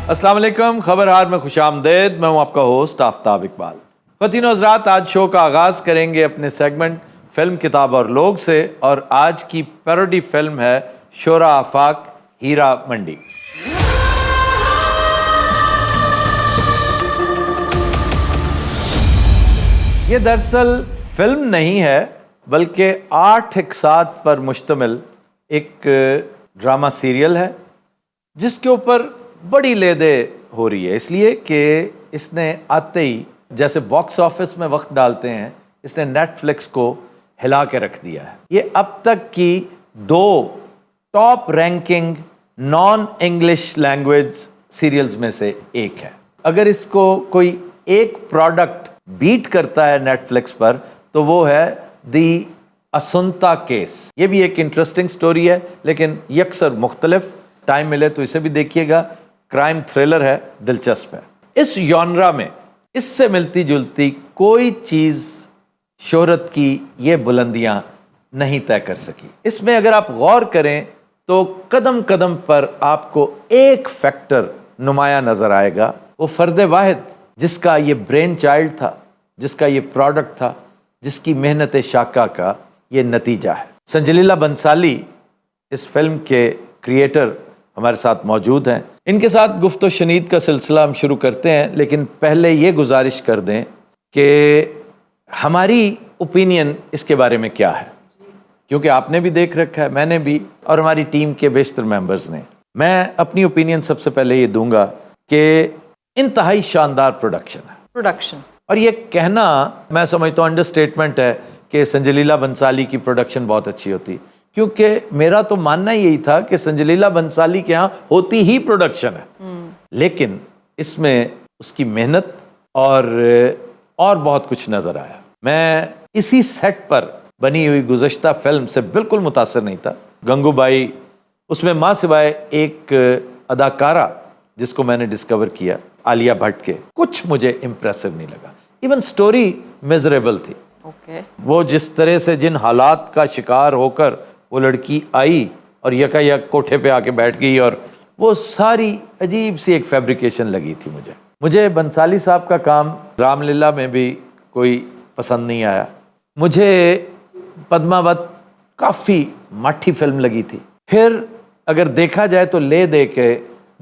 अस्सलाम वालेकुम, खबरहार में खुशामदेद। मैं हूं आपका होस्ट आफ्ताब इकबाल। ख़वातीन हज़रात, आज शो का आगाज़ करेंगे अपने सेगमेंट फिल्म किताब और लोग से, और आज की पैरोडी फिल्म है शोरा आफाक हीरा मंडी। ये दरअसल फिल्म नहीं है बल्कि 8 इक़सात पर मुश्तमिल एक ड्रामा सीरियल है जिसके ऊपर बड़ी लेदे हो रही है, इसलिए कि इसने आते ही जैसे बॉक्स ऑफिस में वक्त डालते हैं, इसने नेटफ्लिक्स को हिला के रख दिया है। ये अब तक की 2 top ranking non English language serials में से एक है। अगर इसको कोई एक प्रोडक्ट बीट करता है नेटफ्लिक्स पर तो वो है दी असुंता केस। ये भी एक इंटरेस्टिंग स्टोरी है लेकिन यकसर मुख्तलिफ। टाइम मिले तो इसे भी देखिएगा, क्राइम थ्रिलर है, दिलचस्प है। इस जॉनरा में इससे मिलती जुलती कोई चीज़ शोहरत की ये बुलंदियां नहीं तय कर सकी। इसमें अगर आप गौर करें तो कदम कदम पर आपको एक फैक्टर नुमाया नजर आएगा, वो फर्द वाहिद जिसका ये ब्रेन चाइल्ड था, जिसका ये प्रोडक्ट था, जिसकी मेहनत शाका का ये नतीजा है। संजलीला बंसाली इस फिल्म के क्रिएटर हमारे साथ मौजूद हैं। इनके साथ गुफ्तो शनीद का सिलसिला हम शुरू करते हैं, लेकिन पहले ये गुजारिश कर दें कि हमारी ओपिनियन इसके बारे में क्या है, क्योंकि आपने भी देख रखा है, मैंने भी, और हमारी टीम के बेशतर मेंबर्स ने। मैं अपनी ओपिनियन सबसे पहले ये दूंगा कि इंतहाई शानदार प्रोडक्शन, और ये कहना मैं समझता हूँ अंडरस्टेटमेंट है कि संजलीला बंसाली की प्रोडक्शन बहुत अच्छी होती, क्योंकि मेरा तो मानना यही था कि संजलीला बंसाली के यहाँ होती ही प्रोडक्शन है, लेकिन इसमें उसकी मेहनत और बहुत कुछ नजर आया। मैं इसी सेट पर बनी हुई गुज़श्ता फिल्म से बिल्कुल मुतासर नहीं था। गंगूबाई, उसमें माँ सिवाय एक अदाकारा जिसको मैंने डिस्कवर किया, आलिया भट्ट के, कुछ मुझे इम्प्रेसिव नहीं लगा। इवन स्टोरी मिजरेबल थी। वो जिस तरह से जिन हालात का शिकार होकर वो लड़की आई और यकायक कोठे पे आके बैठ गई, और वो सारी अजीब सी एक फैब्रिकेशन लगी थी मुझे बंसाली साहब का काम रामलीला में भी कोई पसंद नहीं आया। मुझे पद्मावत काफ़ी माठी फिल्म लगी थी। फिर अगर देखा जाए तो ले दे के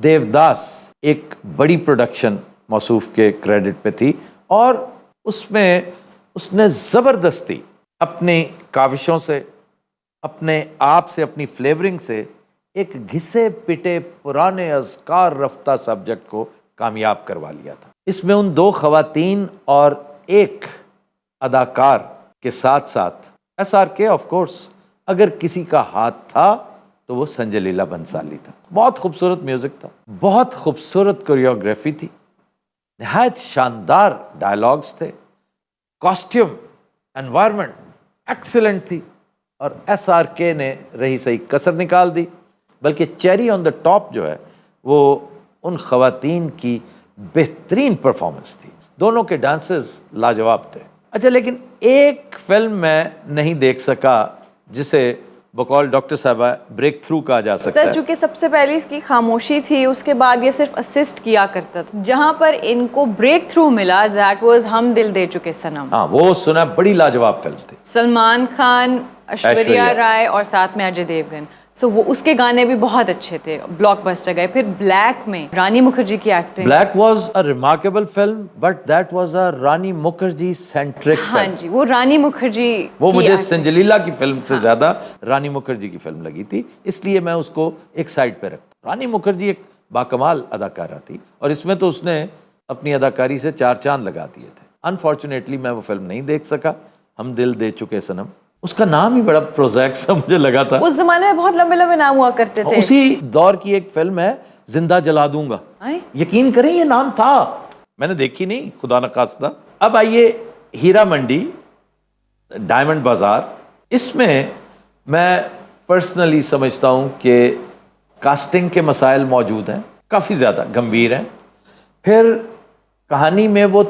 देवदास एक बड़ी प्रोडक्शन मौसूफ के क्रेडिट पे थी, और उसमें उसने ज़बरदस्ती अपनी काविशों से, अपने आप से, अपनी फ्लेवरिंग से एक घिसे पिटे पुराने अज़कार रफ्ता सब्जेक्ट को कामयाब करवा लिया था। इसमें उन 2 ख़वातीन और एक अदाकार के साथ साथ SRK ऑफ कोर्स, अगर किसी का हाथ था तो वो संजलीला बंसाली था। बहुत खूबसूरत म्यूज़िक था, बहुत खूबसूरत कोरियोग्राफी थी, नहायत शानदार डायलॉग्स थे, कॉस्ट्यूम, एनवायरनमेंट एक्सीलेंट थी, और SRK ने रही सही कसर निकाल दी। बल्कि चेरी ऑन द टॉप जो है वो उन ख़वातीन की बेहतरीन परफॉर्मेंस थी। दोनों के डांसेस लाजवाब थे। अच्छा, लेकिन एक फिल्म मैं नहीं देख सका जिसे बकौल डॉक्टर साहबा ब्रेक थ्रू कहा जा सकता है। सर, चूँकि सबसे पहले इसकी खामोशी थी, उसके बाद ये सिर्फ असिस्ट किया करता था। जहाँ पर इनको ब्रेक थ्रू मिला, दैट वाज हम दिल दे चुके सनम। हाँ, वो सुना, बड़ी लाजवाब फिल्म थी। सलमान खान, ऐश्वर्या राय और साथ में अजय देवगन। सो वो उसके गाने भी बहुत अच्छे थे, ब्लॉकबस्टर गए। फिर ब्लैक में रानी मुखर्जी की acting. Black was a remarkable film, but that was a Rani Mukherjee centric film. हाँ जी, वो रानी मुखर्जी, वो मुझे संजलीला की फिल्म से ज्यादा रानी मुखर्जी की फिल्म लगी थी, इसलिए मैं उसको एक साइड पे रखता। रानी मुखर्जी एक बाकमाल अदाकारा थी, और इसमें तो उसने अपनी अदाकारी से 4 चांद लगा दिए थे। अनफॉर्चुनेटली मैं वो फिल्म नहीं देख सका, हम दिल दे चुके सनम। उसका नाम ही बड़ा प्रोजेक्ट सा मुझे लगा था। उस जमाने में बहुत लंबे लंबे नाम हुआ करते थे। उसी दौर की एक फिल्म है जिंदा जला दूंगा, यकीन करें ये नाम था, मैंने देखी नहीं, खुदा न खास्ता। अब आइए हीरा मंडी, डायमंड बाजार। इसमें मैं पर्सनली समझता हूं कि कास्टिंग के मसाइल मौजूद हैं, काफ़ी ज़्यादा गंभीर हैं। फिर कहानी में वो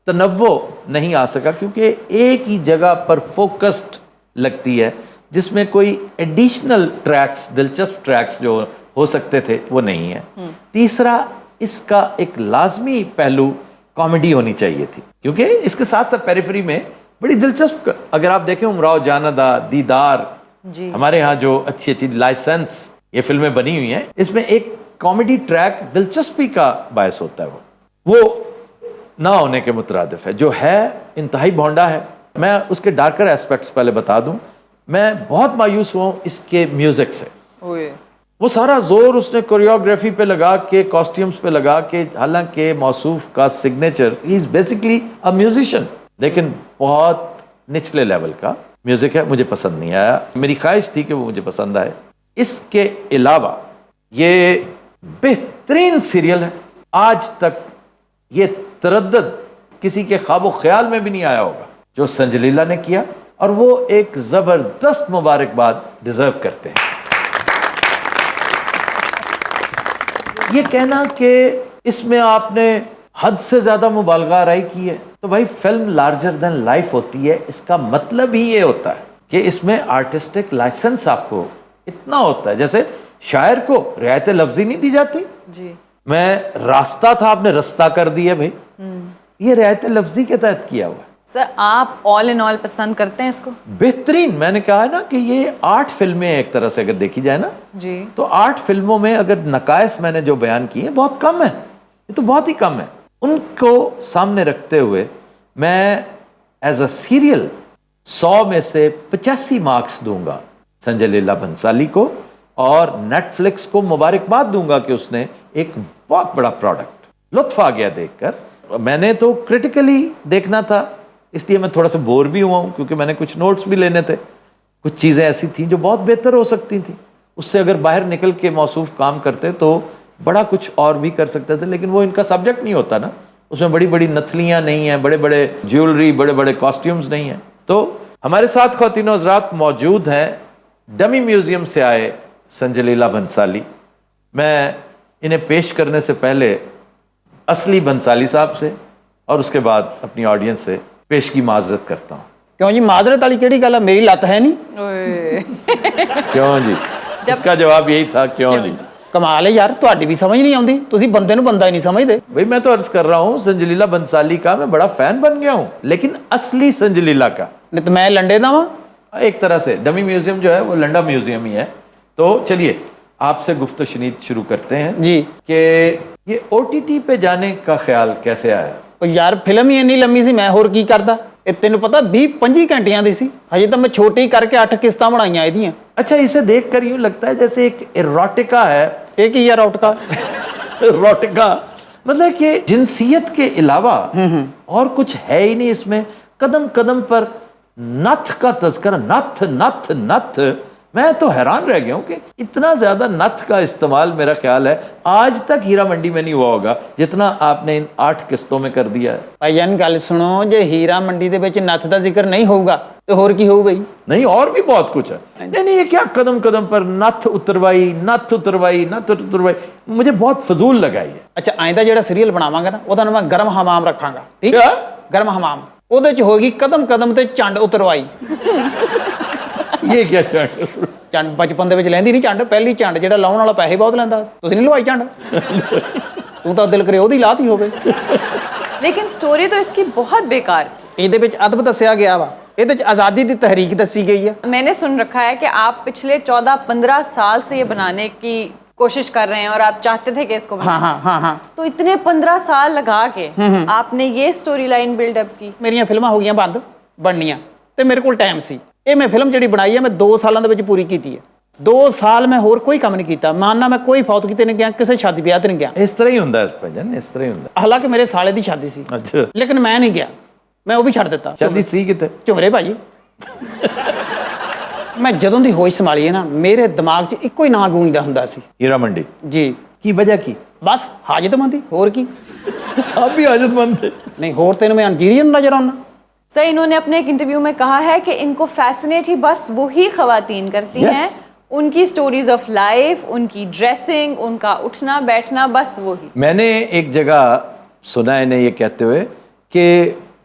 तनव्वो नहीं आ सका क्योंकि एक ही जगह पर फोकस्ड लगती है, जिसमें कोई एडिशनल ट्रैक्स, दिलचस्प ट्रैक्स जो हो सकते थे वो नहीं है। तीसरा, इसका एक लाजमी पहलू कॉमेडी होनी चाहिए थी, क्योंकि इसके साथ साथ पेरिफेरी में बड़ी दिलचस्प, अगर आप देखें उमराव जानदा, दीदार, जी हमारे यहाँ जो अच्छी अच्छी लाइसेंस ये फिल्में बनी हुई हैं, इसमें एक कॉमेडी ट्रैक दिलचस्पी का बायस होता है। वो ना होने के मुतरादिफ है, जो है इंतहाई भोंडा है। मैं उसके डार्कर एस्पेक्ट्स पहले बता दूं, मैं बहुत मायूस हुआ इसके म्यूजिक से। ओए वो सारा जोर उसने कोरियोग्राफी पे लगा के, कॉस्ट्यूम्स पे लगा के, हालांकि मौसूफ का signature, he is basically a musician, लेकिन बहुत निचले लेवल का म्यूजिक है, मुझे पसंद नहीं आया। मेरी ख्वाहिश थी कि वो मुझे पसंद आए। इसके अलावा ये बेहतरीन सीरियल है, आज तक ये तरद्दुद किसी के ख्वाबो ख्याल में भी नहीं आया होगा जो संजलीला ने किया, और वो एक जबरदस्त मुबारकबाद डिजर्व करते हैं। ये कहना कि इसमें आपने हद से ज्यादा मुबालगा आराई की है, तो भाई फिल्म लार्जर देन लाइफ होती है, इसका मतलब ही ये होता है कि इसमें आर्टिस्टिक लाइसेंस आपको इतना होता है। जैसे शायर को रियायत लफ्जी नहीं दी जाती जी, मैं रास्ता था आपने रास्ता कर दिया, भाई ये रियायत लफ्जी के तहत किया हुआ है। सर आप ऑल इन ऑल पसंद करते हैं इसको? बेहतरीन, मैंने कहा है ना कि ये 8 फिल्में एक तरह से अगर देखी जाए ना, जी, तो 8 फिल्मों में अगर नकायस मैंने जो बयान किए हैं बहुत कम है, ये तो बहुत ही कम है। उनको सामने रखते हुए मैं एज अ सीरियल 100 में से 85 मार्क्स दूंगा संजय लीला भंसाली को, और नेटफ्लिक्स को मुबारकबाद दूंगा कि उसने एक बहुत बड़ा प्रोडक्ट, लुत्फ आ गया देखकर। मैंने तो क्रिटिकली देखना था, इसलिए मैं थोड़ा सा बोर भी हुआ हूं, क्योंकि मैंने कुछ नोट्स भी लेने थे, कुछ चीज़ें ऐसी थी जो बहुत बेहतर हो सकती थी, उससे अगर बाहर निकल के मौसूफ काम करते तो बड़ा कुछ और भी कर सकते थे, लेकिन वो इनका सब्जेक्ट नहीं होता ना, उसमें बड़ी बड़ी नथलियाँ नहीं हैं, बड़े बड़े ज्वेलरी, बड़े बड़े कॉस्ट्यूम्स नहीं हैं। तो हमारे साथ ख्वातीनो हज़रात मौजूद हैं डमी म्यूजियम से आए संजय लीला भंसाली। मैं इन्हें पेश करने से पहले असली भंसाली साहब से और उसके बाद अपनी ऑडियंस से पेश की माजरत करता हूँ। क्यों जी माजरत वाली केड़ी गल है, मेरी लत है नहीं। ओए क्यों जी? इसका जवाब यही था, क्यों जी? कमाल है यार, ਤੁਹਾਡੀ भी समझ नहीं आती, तुसी बंदे नूं बंदा ही नहीं समझते। भाई मैं तो अर्ज कर रहा हूँ संजय लीला भंसाली का मैं बड़ा फैन बन गया हूँ, लेकिन असली संजय लीला का नहीं तो मैं लंडे दा वां। एक तरह से डमी म्यूजियम जो है वो लंडा म्यूजियम ही है। तो चलिए आपसे गुफ्त शनीद शुरू करते हैं जी कि ये OTT पे जाने का ख्याल कैसे आया? ਉਹ ਯਾਰ ਫਿਲਮ ਹੀ ਇੰਨੀ ਲੰਮੀ ਸੀ, ਮੈਂ ਹੋਰ ਕੀ ਕਰਦਾ। ਇਹ ਤੈਨੂੰ ਪਤਾ 20-25 ਘੰਟਿਆਂ ਦੀ ਸੀ, ਹਜੇ ਤਾਂ ਮੈਂ ਛੋਟੀ ਕਰਕੇ 8 ਕਿਸ਼ਤਾਂ ਬਣਾਈਆਂ ਇਹਦੀਆਂ। अच्छा, इसे देखकर यूं लगता है जैसे एक इरोटिका है। ਇਹ ਕੀ ਯਾਰ ਆਊਟਕਾ? इरोटिका मतलब कि जिनसियत के अलावा और कुछ है ही नहीं इसमें। कदम कदम पर नथ का तज़किरा, नथ नथ नथ। मैं तो हैरान रह गया हूं कि इतना ज्यादा नथ का इस्तेमाल मेरा ख्याल है आज तक हीरा मंडी में नहीं हुआ होगा जितना आपने इन 8 किस्तों में कर दिया है। ਭਾਈਜਾਨ ਗੱਲ ਸੁਣੋ, ਜੇ ਹੀਰਾ ਮੰਡੀ ਦੇ ਵਿੱਚ ਨੱਥ ਦਾ ਜ਼ਿਕਰ ਨਹੀਂ ਹੋਊਗਾ ਤੇ ਹੋਰ ਕੀ ਹੋਊ ਬਈ? नहीं, और भी बहुत कुछ है। नहीं नहीं, ये क्या कदम कदम पर नथ उतरवाई, नथ उतरवाई, नथ उतरवाई, मुझे बहुत फजूल लगा ये। ਅੱਛਾ ਐਂ ਦਾ ਜਿਹੜਾ ਸੀਰੀਅਲ ਬਣਾਵਾਂਗਾ ਨਾ, ਉਹਦਾ ਨਾਮ ਮੈਂ ਗਰਮ ਹਮਾਮ ਰੱਖਾਂਗਾ। ਠੀਕ क्या? ਗਰਮ ਹਮਾਮ। ਉਹਦੇ ਚ ਹੋਏਗੀ ਕਦਮ ਕਦਮ ਤੇ ਚੰਡ ਉਤਰਵਾਈ। ये क्या चैनल? ਚੰਡ ਬਚਪਨ ਦੇ ਵਿੱਚ ਲੈਂਦੀ ਨਹੀਂ ਚੰਡ, ਪਹਿਲੀ ਚੰਡ ਜਿਹੜਾ ਲਾਉਣ ਵਾਲਾ ਪੈਸੇ ਬਹੁਤ ਲੈਂਦਾ। ਤੁਸੀਂ ਨਹੀਂ ਲਵਾਈ ਚੰਡ? ਤੂੰ ਤਾਂ ਦਿਲ ਕਰੇ ਉਹਦੀ ਲਾਤੀ ਹੋਵੇ। लेकिन स्टोरी तो इसकी बहुत बेकार थी। ਇਹਦੇ ਵਿੱਚ ਅਦਬ ਦੱਸਿਆ ਗਿਆ ਵਾ, ਇਹਦੇ ਚ ਆਜ਼ਾਦੀ ਦੀ तहरीक ਦੱਸੀ गई है। मैंने सुन रखा है कि आप पिछले 14-15 साल से ये बनाने की कोशिश कर रहे हैं और आप चाहते थे कि इसको हाँ हाँ हाँ हाँ तो इतने 15 साल लगा के आपने ये स्टोरी लाइन बिल्डअप की। ਮੇਰੀਆਂ ਫਿਲਮਾਂ ਹੋ ਗਈਆਂ ਬੰਦ ਬਣਨੀਆਂ ਤੇ ਮੇਰੇ ਕੋਲ ਟਾਈਮ ਸੀ। ਇਹ ਮੈਂ ਫਿਲਮ ਜਿਹੜੀ ਬਣਾਈ ਹੈ ਮੈਂ 2 ਸਾਲਾਂ ਦੇ ਵਿੱਚ ਪੂਰੀ ਕੀਤੀ ਹੈ। 2 ਸਾਲ ਮੈਂ ਹੋਰ ਕੋਈ ਕੰਮ ਨਹੀਂ ਕੀਤਾ। ਮਾਨਣਾ ਮੈਂ ਕੋਈ ਫੌਤ ਕੀਤੇ ਨਹੀਂ ਗਿਆ, ਕਿਸੇ ਸ਼ਾਦੀ ਵਿਆਹ ਤੇ ਨਹੀਂ ਗਿਆ। इस तरह ही ਹੁੰਦਾ है भजन, इस तरह ही ਹੁੰਦਾ। ਹਾਲਾਂਕਿ ਮੇਰੇ ਸਾਲੇ ਦੀ ਸ਼ਾਦੀ ਸੀ, अच्छा, ਲੇਕਿਨ ਮੈਂ ਨਹੀਂ ਗਿਆ, ਮੈਂ ਉਹ ਵੀ ਛੱਡ ਦਿੱਤਾ। शादी सी किते? ਝੁਮਰੇ ਭਾਜੀ ਮੈਂ ਜਦੋਂ ਦੀ ਹੋਸ਼ ਸੰਭਾਲੀ ਹੈ ਨਾ, ਮੇਰੇ ਦਿਮਾਗ 'ਚ ਇੱਕੋ ਹੀ ਨਾਂ ਗੂੰਜਦਾ ਹੁੰਦਾ ਸੀ। हीरा मंडी ਜੀ की वजह की? ਬਸ ਹਾਜਤਮੰਦੀ, ਹੋਰ ਕੀ? आप भी हाजतमंद थे। ਨਹੀਂ ਹੋਰ ਤੈਨੂੰ ਮੈਂ ਅਨਜੀਰੀਅਨ ਨਜ਼ਰ ਆਉਣਾ। सर इन्होंने अपने एक इंटरव्यू में कहा है कि इनको फैसिनेट ही बस वही खवातीन करती Yes. हैं, उनकी स्टोरीज ऑफ लाइफ, उनकी ड्रेसिंग, उनका उठना बैठना, बस वही। मैंने एक जगह सुना है इन्हें ये कहते हुए कि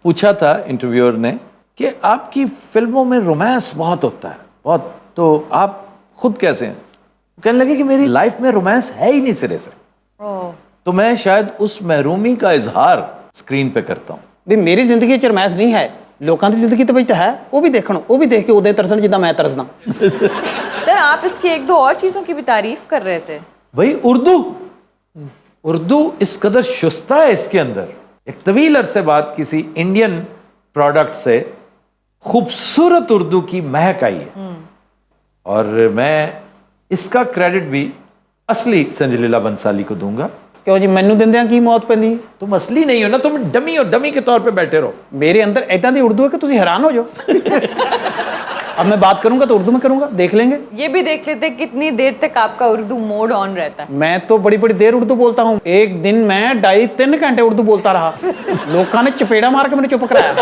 पूछा था इंटरव्यूअर ने कि आपकी फिल्मों में रोमांस बहुत होता है, बहुत, तो आप खुद कैसे हैं? कहने लगे कि मेरी लाइफ में रोमांस है ही नहीं सिरे से। ओह, तो मैं शायद उस महरूमी का इजहार स्क्रीन पे करता हूँ। ਵੀ ਮੇਰੀ ਜ਼ਿੰਦਗੀ 'ਚ ਰਮੈਸ ਨਹੀਂ ਹੈ, ਲੋਕਾਂ ਦੀ ਜ਼ਿੰਦਗੀ ਦੇ ਵਿੱਚ ਤਾਂ ਹੈ, ਉਹ ਵੀ ਦੇਖਣ, ਉਹ ਵੀ ਦੇਖ ਕੇ ਉਦੋਂ ਤਰਸਣ ਜਿੱਦਾਂ ਮੈਂ ਤਰਸਦਾ। सर आप इसकी एक दो और चीज़ों की भी तारीफ कर रहे थे। भाई उर्दू इस कदर शुस्ता है इसके अंदर। एक तवील अरसे बाद किसी इंडियन प्रोडक्ट से खूबसूरत उर्दू की महक आई है, और मैं इसका क्रेडिट भी असली संजलीला बंसाली को दूंगा। ਕਿਉਂ ਜੀ, ਮੈਨੂੰ ਦਿੰਦਿਆਂ ਕੀ ਮੌਤ ਪੈਂਦੀ ਹੈ? तुम असली नहीं हो ना, तुम डमी हो, डमी के तौर पे बैठे रहो। मेरे अंदर ऐसा दी उर्दू है कि तुम हैरान हो जाओ। अब मैं बात करूंगा तो उर्दू में करूंगा, देख लेंगे। ये भी देख लेते हैं कितनी देर तक आपका उर्दू मोड ऑन रहता है। मैं तो बड़ी बड़ी देर उर्दू बोलता हूँ, एक दिन मैं 2.5-3 घंटे उर्दू बोलता रहा। लोगों ने चपेड़ा मार के मैंने चुप कराया।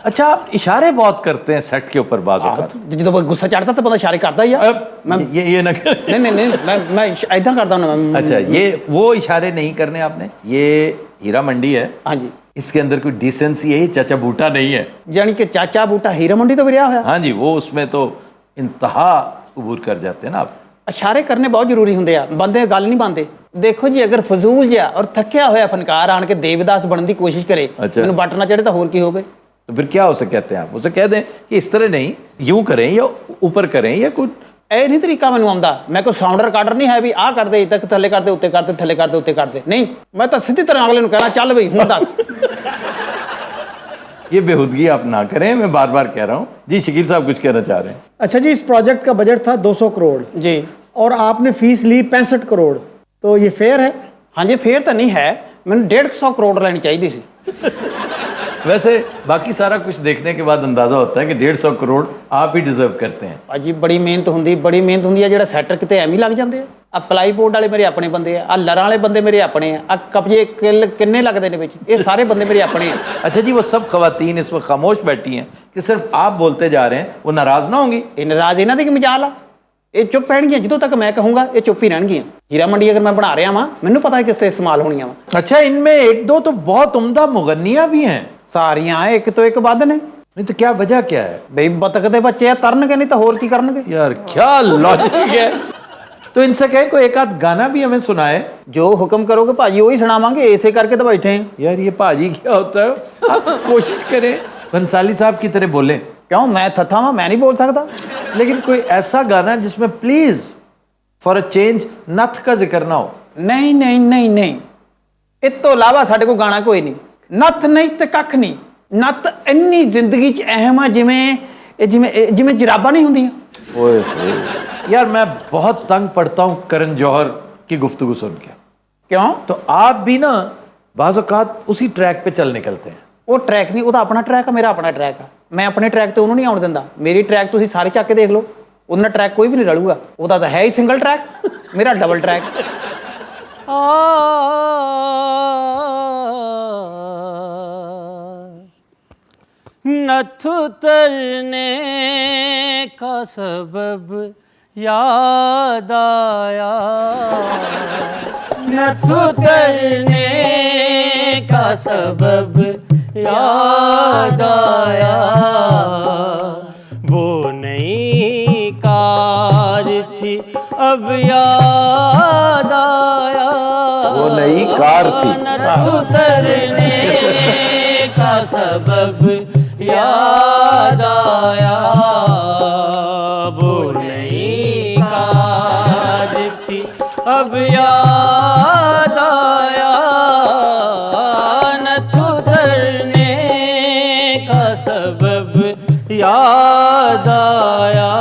अच्छा, आप इशारे बहुत करते हैं सेट के ऊपर बाज़ औक़ात। ਜਦੋਂ ਗੁੱਸਾ ਚੜਦਾ ਤਾਂ ਬੰਦਾ ਇਸ਼ਾਰੇ ਕਰਦਾ ਹੀ ਆ। मैं ये ना नहीं नहीं नहीं, मैं ऐसा करता हूँ ना। अच्छा, ये वो इशारे नहीं करने आपने। ये हीरा मंडी है, हाँ जी, इसके अंदर कोई डिसेंसी है, चाचा बूटा नहीं है। जानी कि चाचा बूटा हीरा मंडी तो विरिया होया। हाँ जी, वो उसमें तो इंतहा अबूर कर जाते हैं ना आप। ਇਸ਼ਾਰੇ ਕਰਨੇ ਬਹੁਤ ਜ਼ਰੂਰੀ ਹੁੰਦੇ ਆ, ਬੰਦੇ ਗੱਲ ਨਹੀਂ ਬੰਦੇ। ਦੇਖੋ ਜੀ, ਅਗਰ ਫਜ਼ੂਲ ਜਿਹਾ ਔਰ ਥੱਕਿਆ ਹੋਇਆ ਫਨਕਾਰ ਆਣ ਕੇ ਦੇਵਦਾਸ ਬਣਨ ਦੀ ਕੋਸ਼ਿਸ਼ ਕਰੇ, ਮੈਨੂੰ ਬੱਟ ਨਾ ਚੜੇ ਤਾਂ ਹੋਰ ਕੀ ਹੋਵੇ। तो फिर क्या उसे कहते हैं आप? उसे कह दें कि इस तरह नहीं, यूं करें या ऊपर करें या कुछ। ਇਹ ਨਹੀਂ ਤਰੀਕਾ ਮੈਨੂੰ ਆਉਂਦਾ। ਮੈਂ ਕੋਈ ਸਾਊਂਡ ਰਿਕਾਰਡਰ ਨਹੀਂ ਹੈ ਵੀ ਆਹ ਕਰਦੇ ਇੱਥੇ ਤੱਕ ਥੱਲੇ ਕਰਦੇ ਉੱਤੇ ਕਰਦੇ ਥੱਲੇ ਕਰਦੇ ਉੱਤੇ ਕਰਦੇ, ਨਹੀਂ। ਮੈਂ ਤਾਂ ਸਿੱਧੀ ਤਰ੍ਹਾਂ ਅਗਲੇ ਨੂੰ ਕਹਿਣਾ, ਚੱਲ ਬਈ ਹੁਣ ਦੱਸ। ये बेहूदगी आप ना करें, मैं बार बार कह रहा हूँ। जी शकील साहब कुछ कहना चाह रहे हैं। अच्छा जी, इस प्रोजेक्ट का बजट था 200 करोड़ जी, और आपने फीस ली 65 करोड़, तो ये फेयर है? हाँ जी, फेयर ਤਾਂ ਨਹੀਂ ਹੈ। ਮੈਨੂੰ 150 ਕਰੋੜ ਲੈਣੀ ਚਾਹੀਦੀ ਸੀ। वैसे बाकी सारा कुछ देखने के बाद अंदाजा होता है कि 150 करोड़ आप ही डिजर्व करते हैं। ਭਾਜੀ ਬੜੀ ਮਿਹਨਤ ਹੁੰਦੀ ਹੈ। ਜਿਹੜਾ ਸੈਟਰ ਕਿਤੇ ਐਵੇਂ ਹੀ ਲੱਗ ਜਾਂਦੇ ਆ। ਆ ਪਲਾਈ ਬੋਰਡ ਵਾਲੇ ਮੇਰੇ ਆਪਣੇ ਬੰਦੇ ਆ, ਆ ਲਰਾਂ ਵਾਲੇ ਬੰਦੇ ਮੇਰੇ ਆਪਣੇ ਆ, ਆ ਕਬਜੇ ਕਿੰਨੇ ਲੱਗਦੇ ਨੇ ਵਿੱਚ, ਇਹ ਸਾਰੇ ਬੰਦੇ ਮੇਰੇ ਆਪਣੇ ਆ। अच्छा जी, वो सब खवातीन इस वक्त खामोश बैठी हैं कि सिर्फ आप बोलते जा रहे हैं, वो नाराज ना होंगी? ਇਹ ਨਾਰਾਜ਼ ਇਹਨਾਂ ਦੀ ਕੀ ਮਜਾਲ ਆ? ਇਹ ਚੁੱਪ ਰਹਿਣਗੀਆਂ ਜਦੋਂ ਤੱਕ ਮੈਂ ਕਹੂੰਗਾ, ਇਹ ਚੁੱਪ ਹੀ ਰਹਿਣਗੀਆਂ। ਹੀਰਾ ਮੰਡੀ ਅਗਰ ਮੈਂ ਬਣਾ ਰਿਹਾ ਵਾਂ, ਮੈਨੂੰ ਪਤਾ ਹੈ ਕਿਸ ਤੇ ਇਸਤੇਮਾਲ ਹੋਣੀਆਂ ਵਾ। अच्छा, इनमें एक दो तो बहुत उम्दा मुगन्नियाँ भी हैं। ਸਾਰੀਆਂ ਇੱਕ ਤੋਂ ਇੱਕ ਵੱਧ ਨੇ। नहीं तो क्या वजह क्या है? ਬਈ ਬਤਕ ਦੇ ਬੱਚੇ ਆ, ਤਰਨਗੇ ਨਹੀਂ ਤਾਂ ਹੋਰ ਕੀ ਕਰਨਗੇ। यार क्या लॉजिक है। तो इनसे कहें कोई एक आध गाना भी हमें सुनाए। ਜੋ ਹੁਕਮ ਕਰੋਗੇ ਭਾਜੀ ਉਹੀ ਸੁਣਾਵਾਂਗੇ, ਇਸੇ ਕਰਕੇ ਤਾਂ ਬੈਠੇ ਆ। यार ये पाजी क्या होता है? आप कोशिश करें बंसाली साहब की तरह बोलें। ਕਿਉਂ ਮੈਂ ਥੱਥਾ ਵਾਂ, ਮੈਂ ਨਹੀਂ ਬੋਲ ਸਕਦਾ? लेकिन कोई ऐसा गाना जिसमें प्लीज फॉर अ चेंज नथ का जिक्र ना हो। ਨਹੀਂ ਨਹੀਂ ਨਹੀਂ ਨਹੀਂ, ਇਸ ਤੋਂ ਇਲਾਵਾ ਸਾਡੇ ਕੋਲ ਗਾਣਾ ਕੋਈ ਨਹੀਂ। ਨੱਥ ਨਹੀਂ ਤੇ ਕੱਖ ਨਹੀਂ। ਨੱਥ ਇੰਨੀ ਜ਼ਿੰਦਗੀ 'ਚ ਅਹਿਮ ਆ ਜਿਵੇਂ ਜਰਾਬਾਂ ਨਹੀਂ ਹੁੰਦੀਆਂ। ओए होए। यार मैं बहुत तंग पड़ता हूँ करण जौहर की गुफ्तगू सुन के। ਕਿਉਂ? तो आप भी ना बाज़ औक़ात उसी ट्रैक पे चल निकलते हैं। ਉਹ ਟਰੈਕ ਨਹੀਂ, ਉਹਦਾ ਆਪਣਾ ਟਰੈਕ ਆ, ਮੇਰਾ ਆਪਣਾ ਟਰੈਕ ਆ। ਮੈਂ ਆਪਣੇ ਟਰੈਕ ਤੇ ਉਹਨੂੰ ਨਹੀਂ ਆਉਣ ਦਿੰਦਾ। ਮੇਰੀ ਟਰੈਕ ਤੁਸੀਂ ਸਾਰੇ ਚੱਕ ਕੇ ਦੇਖ ਲਓ, ਉਹਨਾਂ ਟਰੈਕ ਕੋਈ ਵੀ ਨਹੀਂ ਰਲੂਗਾ। ਉਹਦਾ ਤਾਂ ਹੈ ਹੀ ਸਿੰਗਲ ਟਰੈਕ, ਮੇਰਾ ਡਬਲ ਟਰੈਕ। नथ उतरने का सबब याद आया, नथ उतरने का सबब याद आया, वो नई कार थी अब याद आया, वो नई कार थी। नथ उतरने का सबब याद आया, वो नई कार थी अब याद आया, नथ उतरने का सबब याद आया।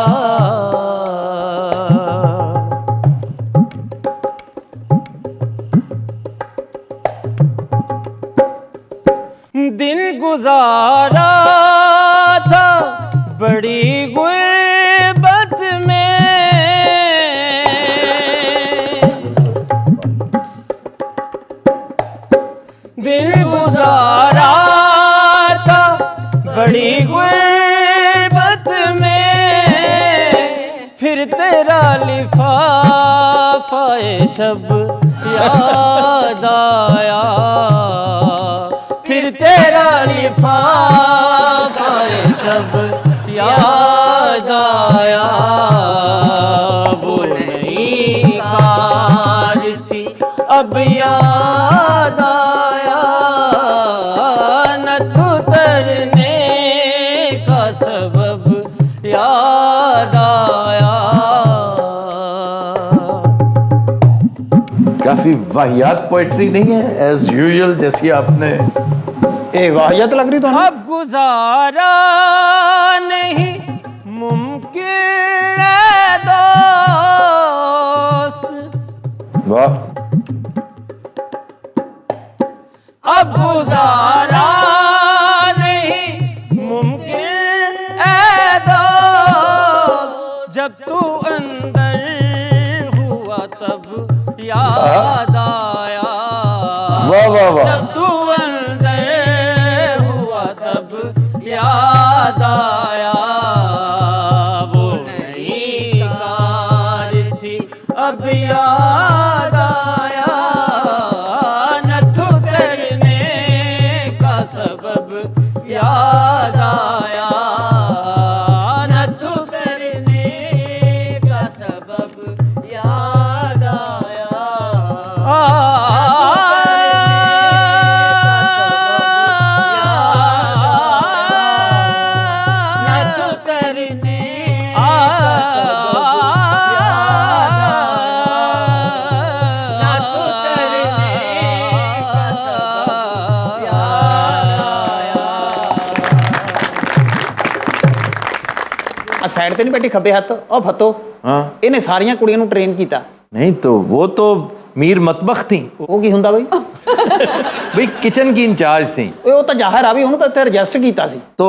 दिन गुजारा था बड़ी गुर्बत में, दिन गुजारा था बड़ी गुर्बत में, फिर तेरा लिफाफाए शब याद आया, फिर तेरा लिफाफाए शब याद आया, वो नई कार थी अब याद आया, नथ उतरने का सबब याद आया। काफी वाहियात पोएट्री नहीं है एज यूजुअल जैसी आपने। ਇਹ ਵਾहियत लग रही तो अब गुजारा नहीं मुमकिन है दोस्त, वाह। अब गुजारा नहीं मुमकिन है दोस्त, जब तू अंदर हुआ तब याद आया, वाह वाह वाह। जब तू अंदर हुआ तब याद आया। वो नई कार थी अब याद आया, नथ उतरने का सबब याद आया, नथ उतरने का सबब याद आया। नथ उतरने का सबब याद आया, नथ उतरने का सबब याद आया। ਆ ਸਾਈਡ ਤੇ ਨਹੀਂ ਬੈਠੀ ਖੱਬੇ ਹੱਥ ਉਹ ਫੱਤੋ हाँ ਇਹਨੇ ਸਾਰੀਆਂ ਕੁੜੀਆਂ ਨੂੰ ਟ੍ਰੇਨ ਕੀਤਾ। नहीं तो वो तो मीर मतबख थी, ਉਹ ਕੀ ਹੁੰਦਾ ਬਈ? भाई किचन की इंचार्ज थी। ਓਏ ਉਹ ਤਾਂ ਜ਼ਾਹਿਰ ਆ ਵੀ ਉਹਨੂੰ ਤਾਂ ਇੱਥੇ ਰਜਿਸਟ ਕੀਤਾ ਸੀ। तो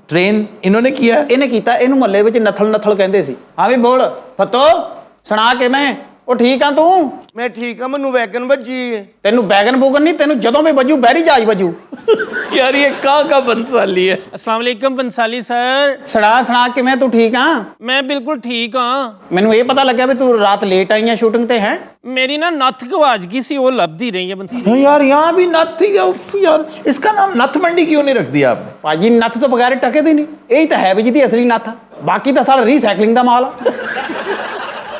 ट्रेन इन्होंने किया है। ਇਹਨੇ ਕੀਤਾ, ਇਹਨੂੰ ਮਹੱਲੇ ਵਿੱਚ ਨਥਲ ਨਥਲ ਕਹਿੰਦੇ ਸੀ। ਹਾਂ ਵੀ ਬੋਲ ਫੱਤੋ, ਸੁਣਾ ਕੇ ਮੈਂ ਉਹ ਠੀਕ ਆ ਤੂੰ? ਮੈਂ ਠੀਕ ਆ, ਮੈਨੂੰ ਵੈਗਨ ਵੱਜੀ ਏ। ਤੈਨੂੰ ਬੈਗਨ ਬੂਗਨ ਨਹੀਂ, ਤੈਨੂੰ ਜਦੋਂ ਵੀ ਵੱਜੂ ਬਹਿਰੀ ਜਹਾਜ਼ ਵੱਜੂ। यार ये कहाँ का बंसाली है। अस्सलाम वालेकुम बंसाली सर। ਸੁਣਾ ਕਿਵੇਂ ਤੂੰ ਠੀਕ ਆ? मैं बिल्कुल ठीक हाँ। ਮੈਨੂੰ ਇਹ ਪਤਾ ਲੱਗਿਆ ਵੀ ਤੂੰ ਰਾਤ ਲੇਟ ਆਈ ਆ ਸ਼ੂਟਿੰਗ ਤੇ ਹੈ। मेरी ना नथ गवाच गई सी, वो लभदी रही है बंसाली। यार यहाँ भी नथ थी। उफ यार इसका नाम नथ मंडी क्यों नहीं रख दिया आपने? ਭਾਜੀ ਨੱਥ ਤੋਂ ਬਗੈਰ ਟਕੇ ਦੀ ਨਹੀਂ, ਇਹੀ ਤਾਂ ਹੈ ਵੀ ਜਿਹਦੀ ਅਸਲੀ ਨੱਥ ਆ, ਬਾਕੀ ਤਾਂ ਸਾਰਾ ਰੀਸਾਈਕਲਿੰਗ ਦਾ ਮਾਲ ਆ।